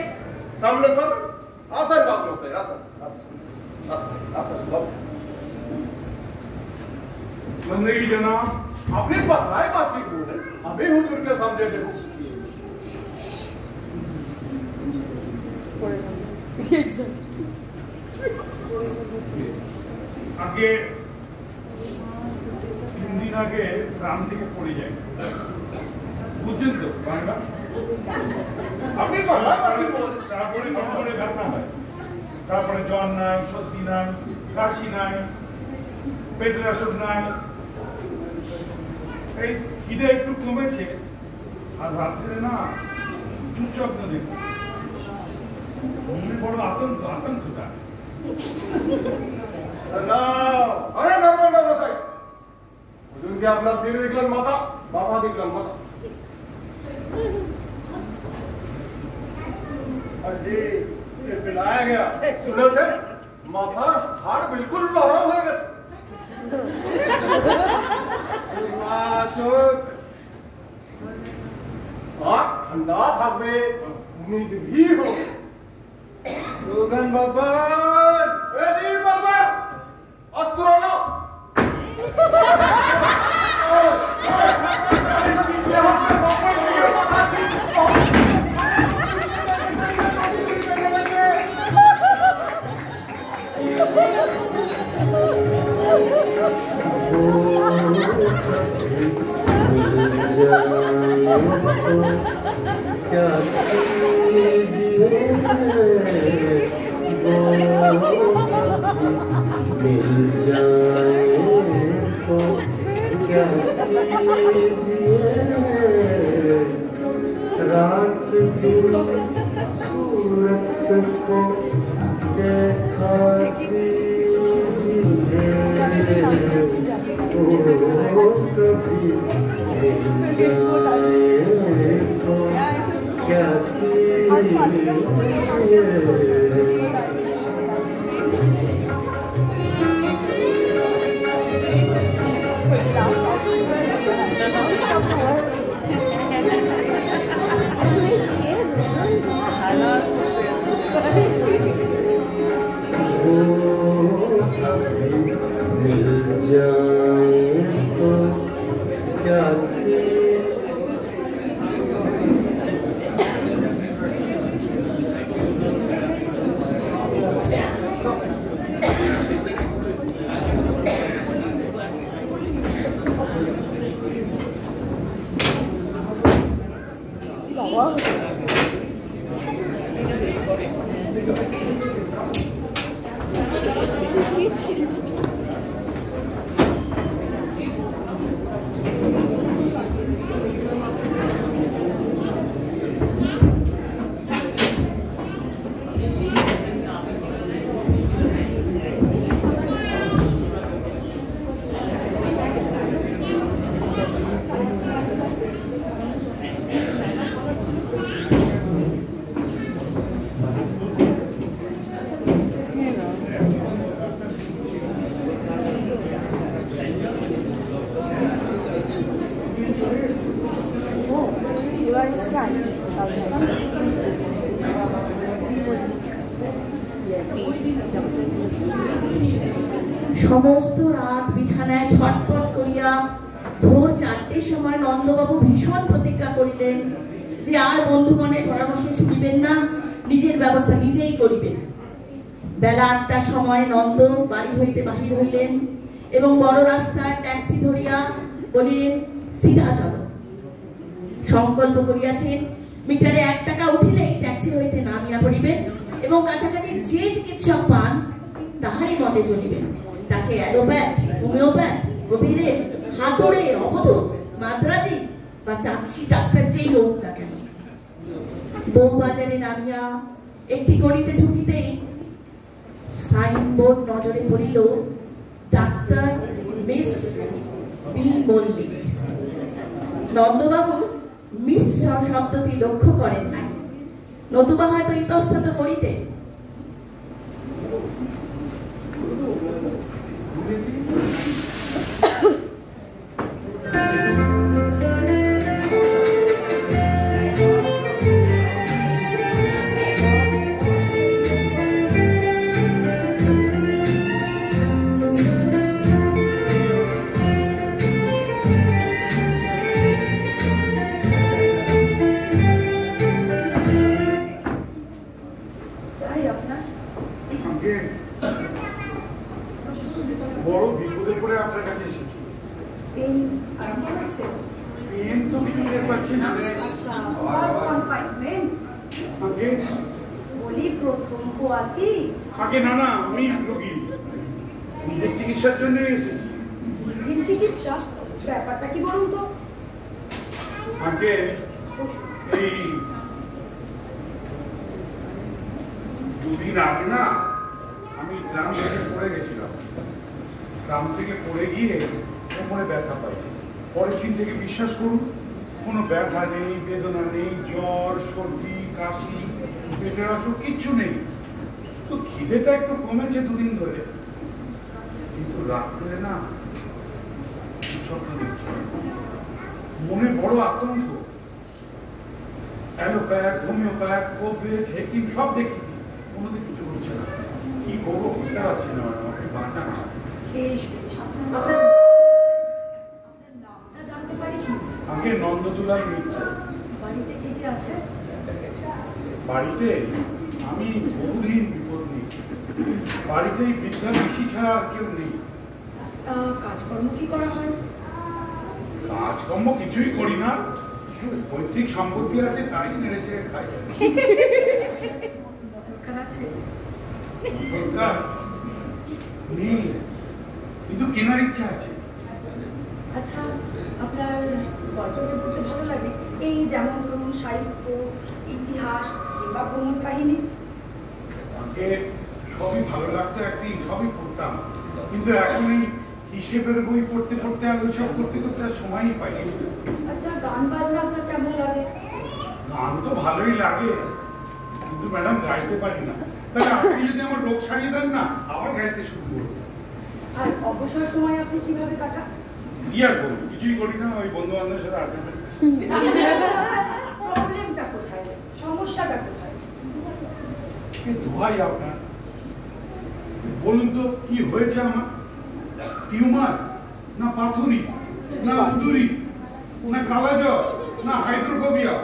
সামনে কর আসেন বাবু से আসেন আসেন আসেন বাবু बंदगी जनाब अपनी बताए बातचीत बोले अभी हुजूर के समझे देखो আগে 3 দিন আগে গ্রাম থেকে পড়ে যায় বুঝছেন তো বাংলা अपनी बताए बातचीत बोले তারপরে কমরে ব্যথা হয় তারপরে জ্বর নাই সর্দি নাই কাশি নাই পেটের অসুখ নাই এই খিদে একটু কমেছে আর রাত্রে না দুঃস্বপ্ন দেখি বড় আতঙ্কটা अरे नर्मदा बसाई हुजूर के अपना सिर दिखलन माता बाबा दिखलन माता अरे ये पिलाया गया सुनो से माथा हाड़ बिल्कुल नरम हो गया मासूक आँख ठंडा থাকবে नींद भी हो सुगन बब्बर एदी बब्बर अस्त्र लो क्या कीजिए मिल जाए तो क्या कीजिए रात दिन सूरत को देखा कीजिए ओ कभी मिल जाए तो क्या कीजिए मिल जाए तो क्या সমস্ত রাত বিছানায় ছটপট করিয়া ভোর 4টের সময় নন্দবাবু ভীষণ প্রতিজ্ঞা করিলেন যে আর বন্ধুগণের পরামর্শ শুনিবেন না, নিজের ব্যবস্থা নিজেই করিবেন। বেলা 8টার সময় নন্দ বাড়ি হইতে বাহির হইলেন এবং বড় রাস্তায় ট্যাক্সি ধরিয়া বলিলেন, সিধা চলো। সংকল্প করিয়াছেন মিটারে 1 টাকা উঠিলেই ট্যাক্সি হইতে নামিয়া পড়িবেন এবং কাছাকাছি যে চিকিৎসক পান তাহারই মতে চলিবেন। তা সে অ্যালোপ্যাথ, হোমিওপ্যাথ, কবিরাজ, হাতুড়ে, অবধূত, মাদ্রাজি বা চাঁদসি ডাক্তার যেই হোক না কেন। বউবাজারে নামিয়া একটি গলিতে ঢুকিতেই সাইনবোর্ড নজরে পড়িল, doctor miss B Mallick. নন্দবাবু miss শব্দটি লক্ষ্য করেন নাই, নতুবা হয়তো ইতস্তত করিতে। বড় বিপদে পড়ে আপনার কাছে এসেছি। পেন আরম্ভ হয়েছে? পেন তো কিছু টের পাচ্ছি না। আচ্ছা, ফার্স্ট কনফাইনমেন্ট। আগে বলি প্রথম পোয়াতি? আগে না না, আমি রোগী, নিজের চিকিৎসার জন্য এসেছি। নিজের চিকিৎসা? ব্যাপারটা কি বলুন তো? আগে এই 2 দিন আগে না আমি গ্রাম থেকে পড়ে গেছিলাম। গ্রাম থেকে পড়ে গিয়ে কোমরে ব্যথা পাই। পরের দিন থেকে বিশ্বাস করুন কোনো ব্যথা নেই, বেদনা নেই, জ্বর, সর্দি, কাশি, পেটের অসুখ কিচ্ছু নেই। তো খিদেটা একটু কমেছে 2 দিন ধরে, কিন্তু রাত্রে না স্বপ্ন দেখছি, মনে বড় আতঙ্ক। অ্যালোপ্যাথ, হোমিওপ্যাথ, কবিরাজ, হেকিম সব দেখেছি, কোনোদিন কিছু হচ্ছে না। কি করবো বুঝতে পারছি না, আমাকে বাঁচান। আগে নন্দদুলাল মিত্র। বাড়িতে কে কে আছে? বাড়িতে আমি বহুদিন বিপদ নেই, বাড়িতেই বৃদ্ধা পিসি ছাড়া আর কেউ নেই। কাজকর্ম কি করা হয়? কাজকর্ম কিছুই করি না, পৈতৃক সম্পত্তি আছে তাই নেড়ে চেড়ে খাই। দরকার আছে? দরকার নেই, কিন্তু কেনার ইচ্ছা আছে। আচ্ছা, আপনার গল্পের পড়তে ভালো লাগে? এই যেমন ধরুন সাহিত্য, ইতিহাস কিংবা ভ্রমণ কাহিনী? আগে সবই ভালো লাগতো, একটি সবই পড়তাম, কিন্তু এখন এই হিসেবের বই পড়তে পড়তে আর ওইসব করতে করতে আর সময়ই পাই। আচ্ছা, গান বাজনা আপনার কেমন লাগে? গান তো ভালোই লাগে, কিন্তু ম্যাডাম গাইতে পারি না। তাহলে আপনি যদি আমার রোগ সারিয়ে দেন না, আবার গাইতে শুরু করবো। আর অবসর সময় আপনি কিভাবে কাটান? কি আর করবো, কিছুই করি না, ওই বন্ধু বান্ধবের সাথে আড্ডা মারি। প্রবলেমটা কোথায়, সমস্যাটা কোথায়? দোহাই আপনার, বলুন তো কি হয়েছে আমার? টিউমার, না পাথুরি, না উদুরি, না কালাজ্বর, না হাইড্রোফোবিয়া?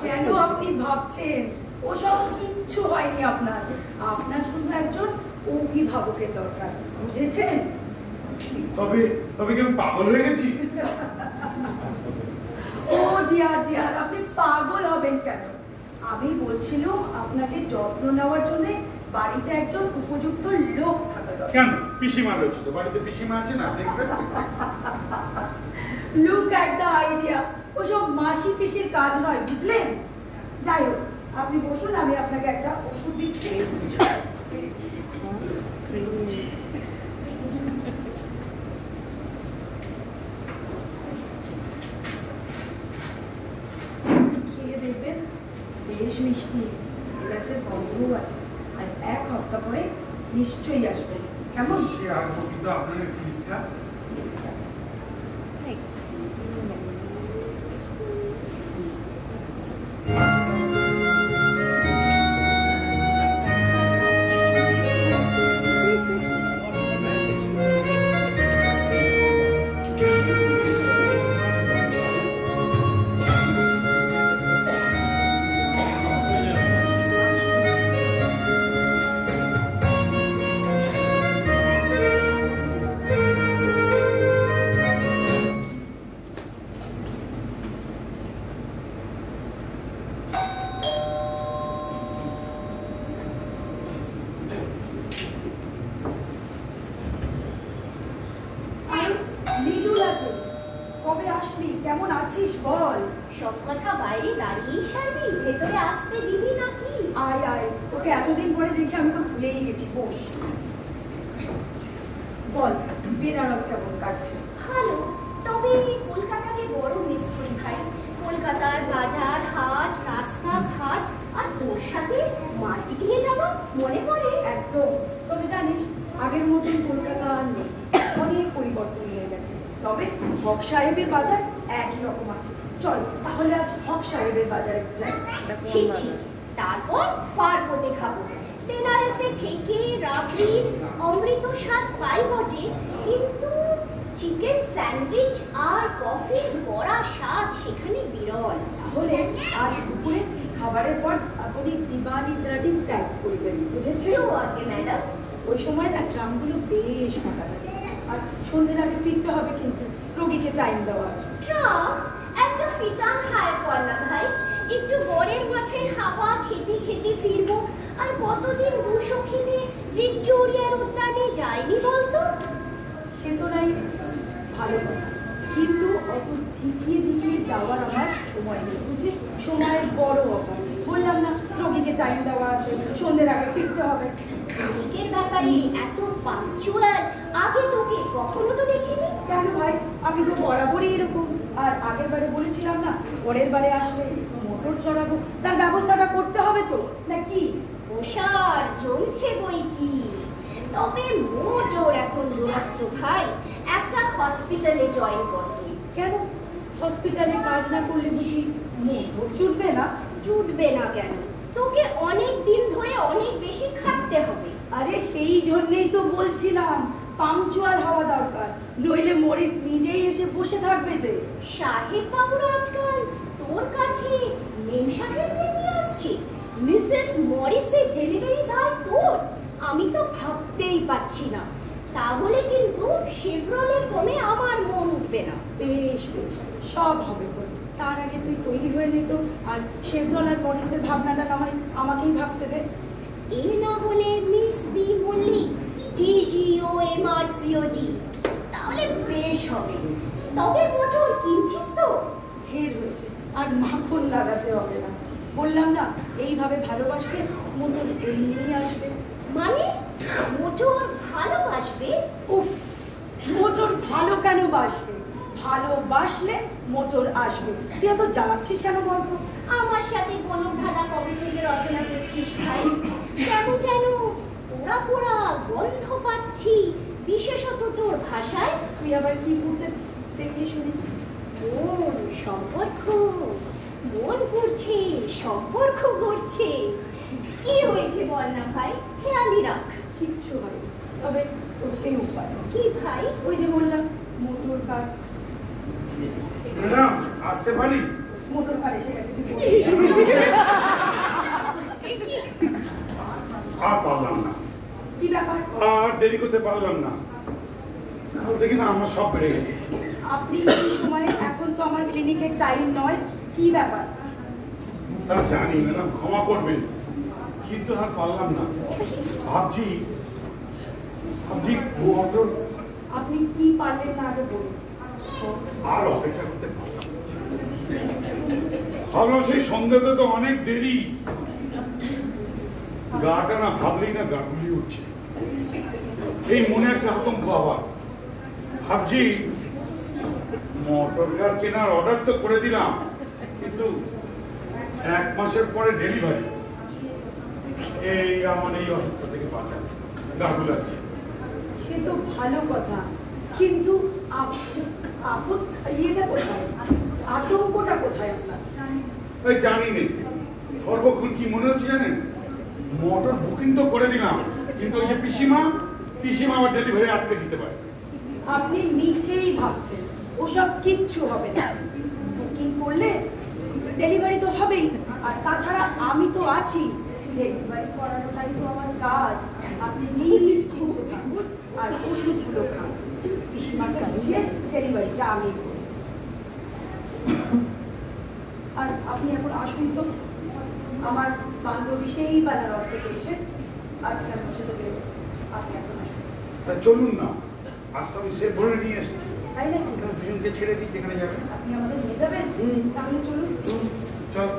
কেন আপনি ভাবছেন? ওসব কিচ্ছু হয়নি আপনার। আপনার শুধু একজন অভিভাবকের দরকার, বুঝেছেন? তবে তবে কি আমি পাগল হয়ে গেছি? ও ডিয়ার ডিয়ার, আপনি পাগল হবেন কেন? আমি বলছিলাম আপনাকে যত্ন নেওয়ার জন্য বাড়িতে একজন উপযুক্ত লোক থাকা দরকার। কেন? পিসিমা রয়েছে তো বাড়িতে, পিসিমা আছে না, দেখবেন। Look at the idea. ওসব মাসি পিসির কাজ নয়, বুঝলেন? যাই হোক, আপনি বসুন, আমি আপনাকে একটা ওষুধ দিচ্ছি। খেয়ে দেখবেন, বেশ মিষ্টি, এলাচের গন্ধও আছে। আর 1 সপ্তাহ পরে নিশ্চয়ই আসবেন, কেমন? সে আসবো, কিন্তু আপনার ফিসটা? বাড়ি আসলি, কেমন আছিস বল? সব কথা বাইরে দাঁড়িয়েই সারবি, ভেতরে আসতে দিবি নাকি? আয় আয়, তোকে এতদিন পরে দেখে আমি তো ভুলেই গেছি। বস। বল, বেনারস কেমন কাটছে? ভালো, তবে কলকাতাকে বড় মিস করি ভাই। কলকাতার বাজার হাট, রাস্তাঘাট, আর তোর সাথে মার্কেটিংয়ে যাব মনে পড়ে। একদম। তবে জানিস, আগের মতন কলকাতা আর নেই, অনেক পরিবর্তন হয়ে গেছে। তবে হক সাহেবের বাজার একই রকম আছে। চল তাহলে আজ হক সাহেবের বাজারে যাই। ঠিক ঠিক, তারপর ফারপোতে খাবো। বেনারসে থেকে রাবড়ির অমৃত স্বাদ পাই বটে, কিন্তু চিকেন স্যান্ডউইচ আর কফির বড়া স্বাদ সেখানে বিরল। তাহলে আজ দুপুরে খাবারের পর আপনি দিবানি দ্রাটি ত্যাগ করবেন, বুঝেছেন? আগে ম্যাডাম, ওই সময় না ট্রামগুলো বেশ ফাঁকা থাকে, আর সন্ধ্যের আগে ফিরতে হবে, কিন্তু রোগীকে টাইম দেওয়া আছে। ট্রাম একটা ফিটান হায়ার কর না ভাই, একটু বরের মাঠে হাওয়া খেতে খেতে ফিরবো। আর কতদিন দুশোখী দিয়ে ভিক্টোরিয়ার উদ্যানে যাইনি বলতো? সে তো নাই ভালো কথা, কিন্তু অত ধিকিয়ে ধিকিয়ে যাওয়ার আমার সময় নেই, বুঝলি? সময়ের বড় অভাব। বললাম না, রোগীকে টাইম দেওয়া আছে, সন্ধ্যের আগে ফিরতে হবে। রোগীর ব্যাপারে এত পাঞ্চুয়াল আগে তোকে কখনো তো দেখিনি। কেন ভাই, আমি তো বরাবরই এরকম। আর আগের বারে বলেছিলাম না, পরের বারে আসলে মোটর চড়াবো, তার ব্যবস্থাটা করতে হবে তো নাকি? ওষার জমছে বই কি, তবে মোটর এখন দুরস্ত ভাই। একটা হসপিটালে জয়েন করবি। কেন? হসপিটালে কাজ না করলে বুঝি মোটর জুটবে না? জুটবে না কেন, তোকে অনেক দিন ধরে অনেক বেশি খাটতে হবে। আরে সেই জন্যই তো বলছিলাম, পাংচুয়াল হওয়া দরকার, নইলে মরিস নিজেই এসে বসে থাকবে যে। সাহেব বাবুরা আজকাল তোর কাছে মেম সাহেব নিয়ে আসছে। মিসেস মরিসের ডেলিভারি দায় তোর? আমি তো ভাবতেই পারছি না। তাহলে কিন্তু শেভরনের কোণে আমার মন উঠবে না। বেশ বেশ, সব হবে তোর। তার আগে তুই তৈরি হয়ে নিত, আর শেভরন আর মরিসের ভাবনাটা আমাকেই ভাবতে দে। এ না হলে মিস বি মল্লিক, DGOMRCOG, তাহলে বেশ হবে। তবে মোটর কিনছিস তো? ঢের হয়েছে, আর মাখন লাগাতে হবে না। বললাম না, এইভাবে ভালোবাসলে মোটর এমনিই আসবে। মানে মোটর ভালোবাসবে? উফ, মোটর ভালো কেন বাসবে? ভালোবাসলে মোটর আসবে। তুই এত জ্বালাচ্ছিস কেন বলতো? আমার সাথে গোলক ধাঁধা কবে থেকে রচনা করছিস ভাই? কেন যেন পোড়া পোড়া গন্ধ পাচ্ছি, বিশেষত তোর ভাষায়। তুই আবার কি করতে দেখলি শুনি? মন সম্পর্ক, মন করছে, সম্পর্ক করছে। কি হয়েছে বল না ভাই, খেয়ালি রাখ। কিচ্ছু হবে, তবে করতেই উপায়। কি ভাই? ওই যে বললাম, মোটর কার। ম্যাডাম, আসতে পারি? মোটর কার এসে গেছে। আর পারলাম না। কি ব্যাপার? আর দেরি করতে পারলাম না। কাল থেকে না আমার সব বেড়ে গেছে। আপনি এই সময়, এখন তো আমার ক্লিনিকের টাইম নয়। কি ব্যাপার? তা জানি ম্যাডাম, ক্ষমা করবেন, কিন্তু আর পারলাম না। ভাবছি মোটর। আপনি কি পারলেন না আগে বলুন। আর অপেক্ষা করতে পারলাম না। ভাবলাম সেই সন্ধ্যাতে তো অনেক দেরি। গাটা না ভাবলেই না গা গুলিয়ে উঠছে। এই মনে একটা আতঙ্ক আবার। ভাবছি মোটর কার কেনার অর্ডার তো করে দিলাম, কিন্তু 1 মাসের পরে ডেলিভারি। এই আমার এই অসুখটা থেকে বাঁচা গা গুলাচ্ছে। সে তো ভালো কথা, কিন্তু ইয়েটা কোথায়? আতঙ্কটা কোথায় আপনার? ওই জানি নেই, সর্বক্ষণ কি মনে হচ্ছে জানেন? মোটর বুকিং তো করে দিলাম, কিন্তু ওই যে পিসিমা আবার ডেলিভারি আটকে দিতে পারে। আপনি মিছেই ভাবছেন, ওসব কিচ্ছু হবে না। বুকিং করলে ডেলিভারি তো হবেই, আর তাছাড়া আমি তো আছি। ডেলিভারি করানোটাই তো আমার কাজ। আপনি নিশ্চিন্ত থাকুন আর ওষুধগুলো খান। পিসিমাকে বুঝিয়ে ডেলিভারিটা আমি করি। আর আপনি এখন আসুন তো, আমার বান্ধবী সেই বেনারস থেকে এসে আজকে আমার সাথে বেরোবে। আপনি এখন আসুন। তা চলুন না, আজ তো আমি সেভ ভরে নিয়ে এসেছি। তাই নাকি? দুজনকে ছেড়ে দিই যেখানে যাবে। আপনি আমাদের নিয়ে যাবেন? তাহলে চলুন। চল।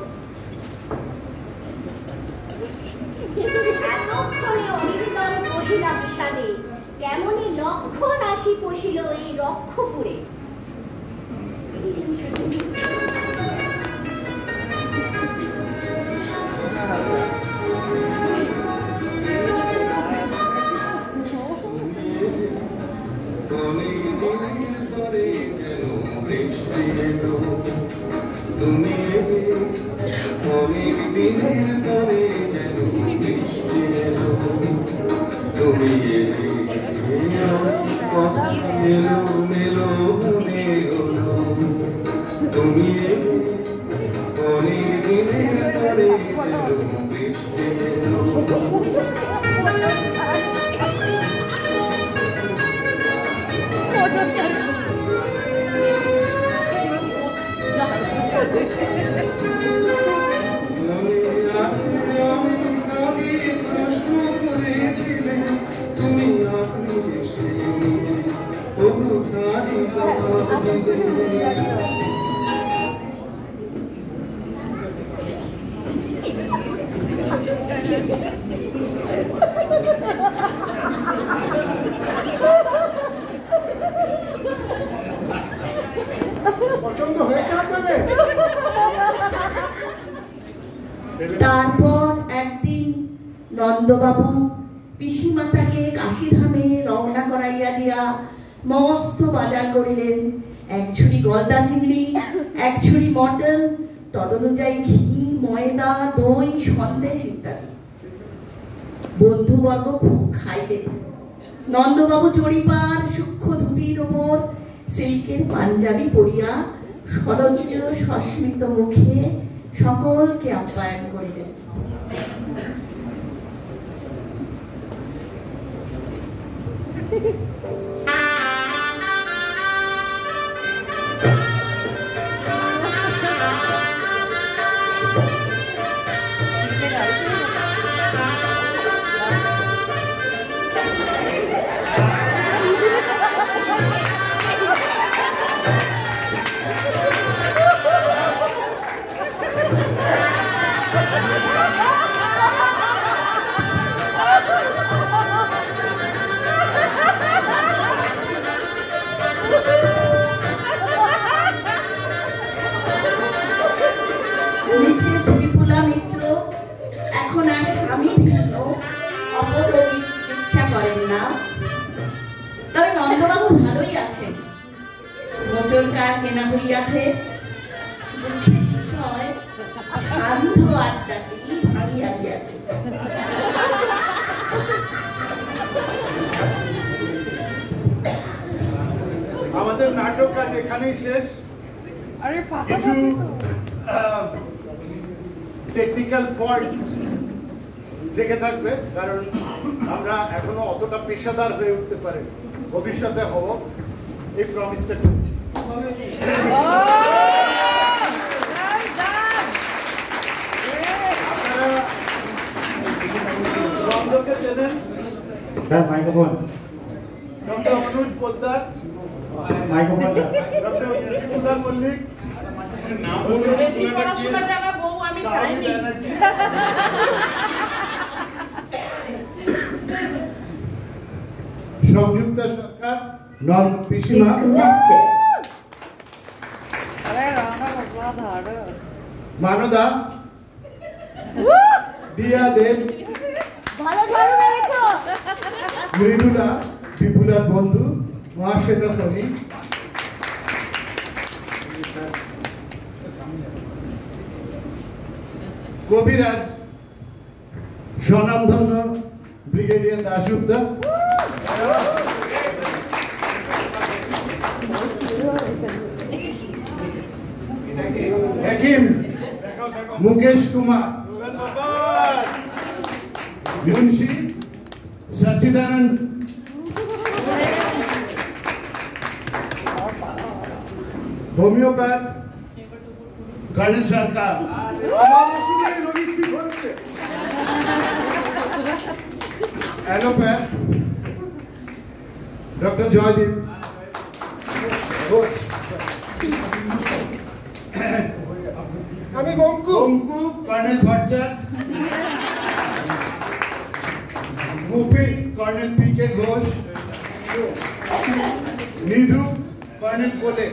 এতক্ষণে অনিবিতর মহিলা বিষাদে কেমনই লক্ষণ আসি পশিল এই রক্ষপুরে। তারপর একদিন নন্দবাবু পিসিমাতাকে কাশীধামে রওনা করাইয়া দিয়া মস্ত বাজার করিলেন। এক ঝুড়ি গলদা চিংড়ি, এক ঝুড়ি মটন, তদনুযায়ী ঘি, ময়দা, দই, সন্দেশ ইত্যাদি। বন্ধুবর্গ খুব খাইলেন। নন্দবাবু চড়িপার সূক্ষ্ম ধুতির ওপর সিল্কের পাঞ্জাবি পরিয়া সলজ্জ সস্মিত মুখে সকলকে আপ্যায়ন করিলেন। মিসেস বিপুলা মিত্র এখন আর স্বামী ভিন্ন অপরোগীর চিকিৎসা করেন না। তবে নন্দবাবু ভালোই আছেন। মোটর কার কেনা হইয়াছে। দুঃখের বিষয় সান্ধ্য আড্ডাটি ভাঙিয়া গিয়াছে। আমাদের নাটক আজ এখানেই শেষ। কিছু টেকনিক্যাল ফল্ট দেখে থাকবে, কারণ আমরা এখনো অতটা পেশাদার হয়ে উঠতে পারি। ভবিষ্যতে হব এই প্রমিসটা করছি। আপনারা বন্ধকে চেনেন? মাইক্রোফোন। ডক্টর অনুজ পোদ্দার, মাইক্রোফোন। ডক্টর বিপুলা মল্লিক, বেশি পড়াশোনা জানা বউ আমি চাইনি। সংযুক্তা সরকার, পিসিমা, মানদা, দিয়া দেব, মৃদুলা, বিপুলার বন্ধু, মহাশ্বেতা ফণি, কবিরাজ স্বনামধন্য ব্রিগেডিয়ার দাশগুপ্তা, হাকিম মুকেশ কুমার, মুন্সি সচ্চিদানন্দ, হোমিওপ্যাথ গণেশ সরকার, অ্যালোপ্যাথ ডক্টর জয়দীপ, ঘোষ। আমি Bonku. Bonku colonel Bhattacharya. Gopi colonel PK. Ghosh. Nidhu colonel কোলে।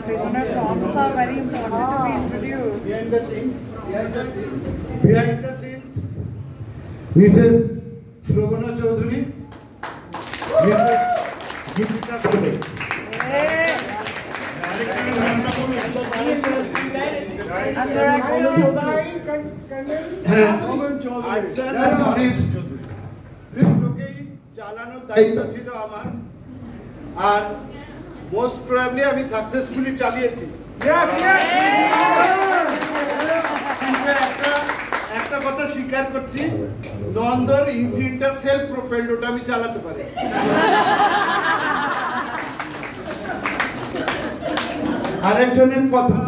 Prisoner forms are very important to be introduced. Behind the scenes, Mrs. Shobana Chaudhary, Mrs. Geeta Kole. চালানোর দায়িত্ব ছিল আমার, আর মোস্ট প্রবাবলি আমি সাকসেসফুলি চালিয়েছি। একটা কথা স্বীকার করছি, নন্দর ইঞ্জিনটা সেলফ প্রোপেলড, ওটা আমি চালাতে পারি। আরেকজনের কথা,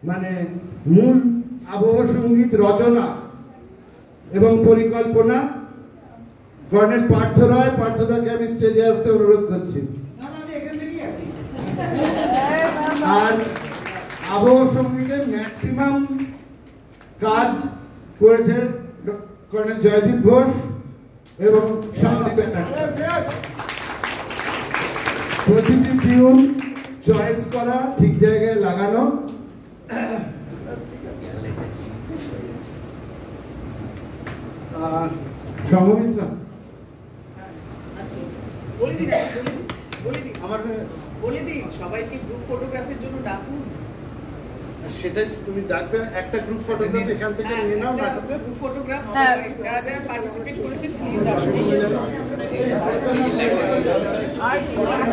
মানে মূল আবহ সঙ্গীত রচনা এবং পরিকল্পনা কর্নেল পার্থ রায়। পার্থদাকে আমি স্টেজে আসতে অনুরোধ করছি। আর আবহ সঙ্গীতের ম্যাক্সিমাম কাজ করেছেন কর্নেল জয়দীপ ঘোষ এবং সন্দীপ ব্যানার্জি। প্রতিটি টিউন চয়েস করা, ঠিক জায়গায় লাগানো। সমমিত্রা বলে দিন সবাইকে গ্রুপ ফটোগ্রাফির জন্য ডাকুন। সেটাই তুমি ডাকবে, একটা গ্রুপ ফটোগ্রাফ এখান থেকে নিয়ে নাও। গ্রুপ ফটোগ্রাফ যারা যারা পার্টিসিপেট করেছেন প্লিজ আসুন। আর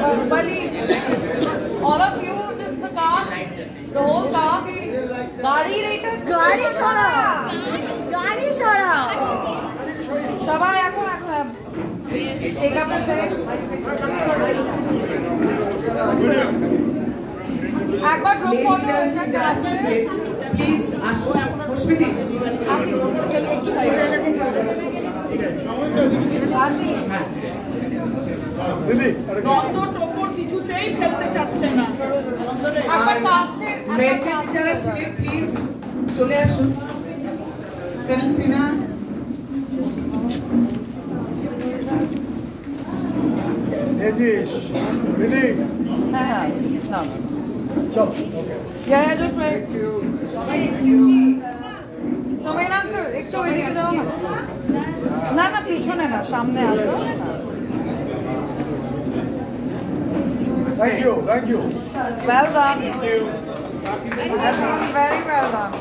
normally all of you, just the cast, the whole cast, গাড়ি রেটার, গাড়ি সরা, গাড়ি সরা, সবাই এখন টেক আপ করতে একবার গ্রুপ ফটো আছে প্লিজ আসুন। মুশফিদি একটু সাইডে নন্দর টোপর কিছুতেই ফেলতে চাচ্ছে না। একবার কাস্টের যারা ছিলেন প্লিজ চলে আসুন। কর্নেল সিনহা, হ্যাঁ চল জাস্ট থ্যাংক ইউ। সবাই এসেছেন কি? সবাই না একটু ওইদিকে যাও না। না না পিছনে না, সামনে আসো। Thank you. Well done. Everyone very well done.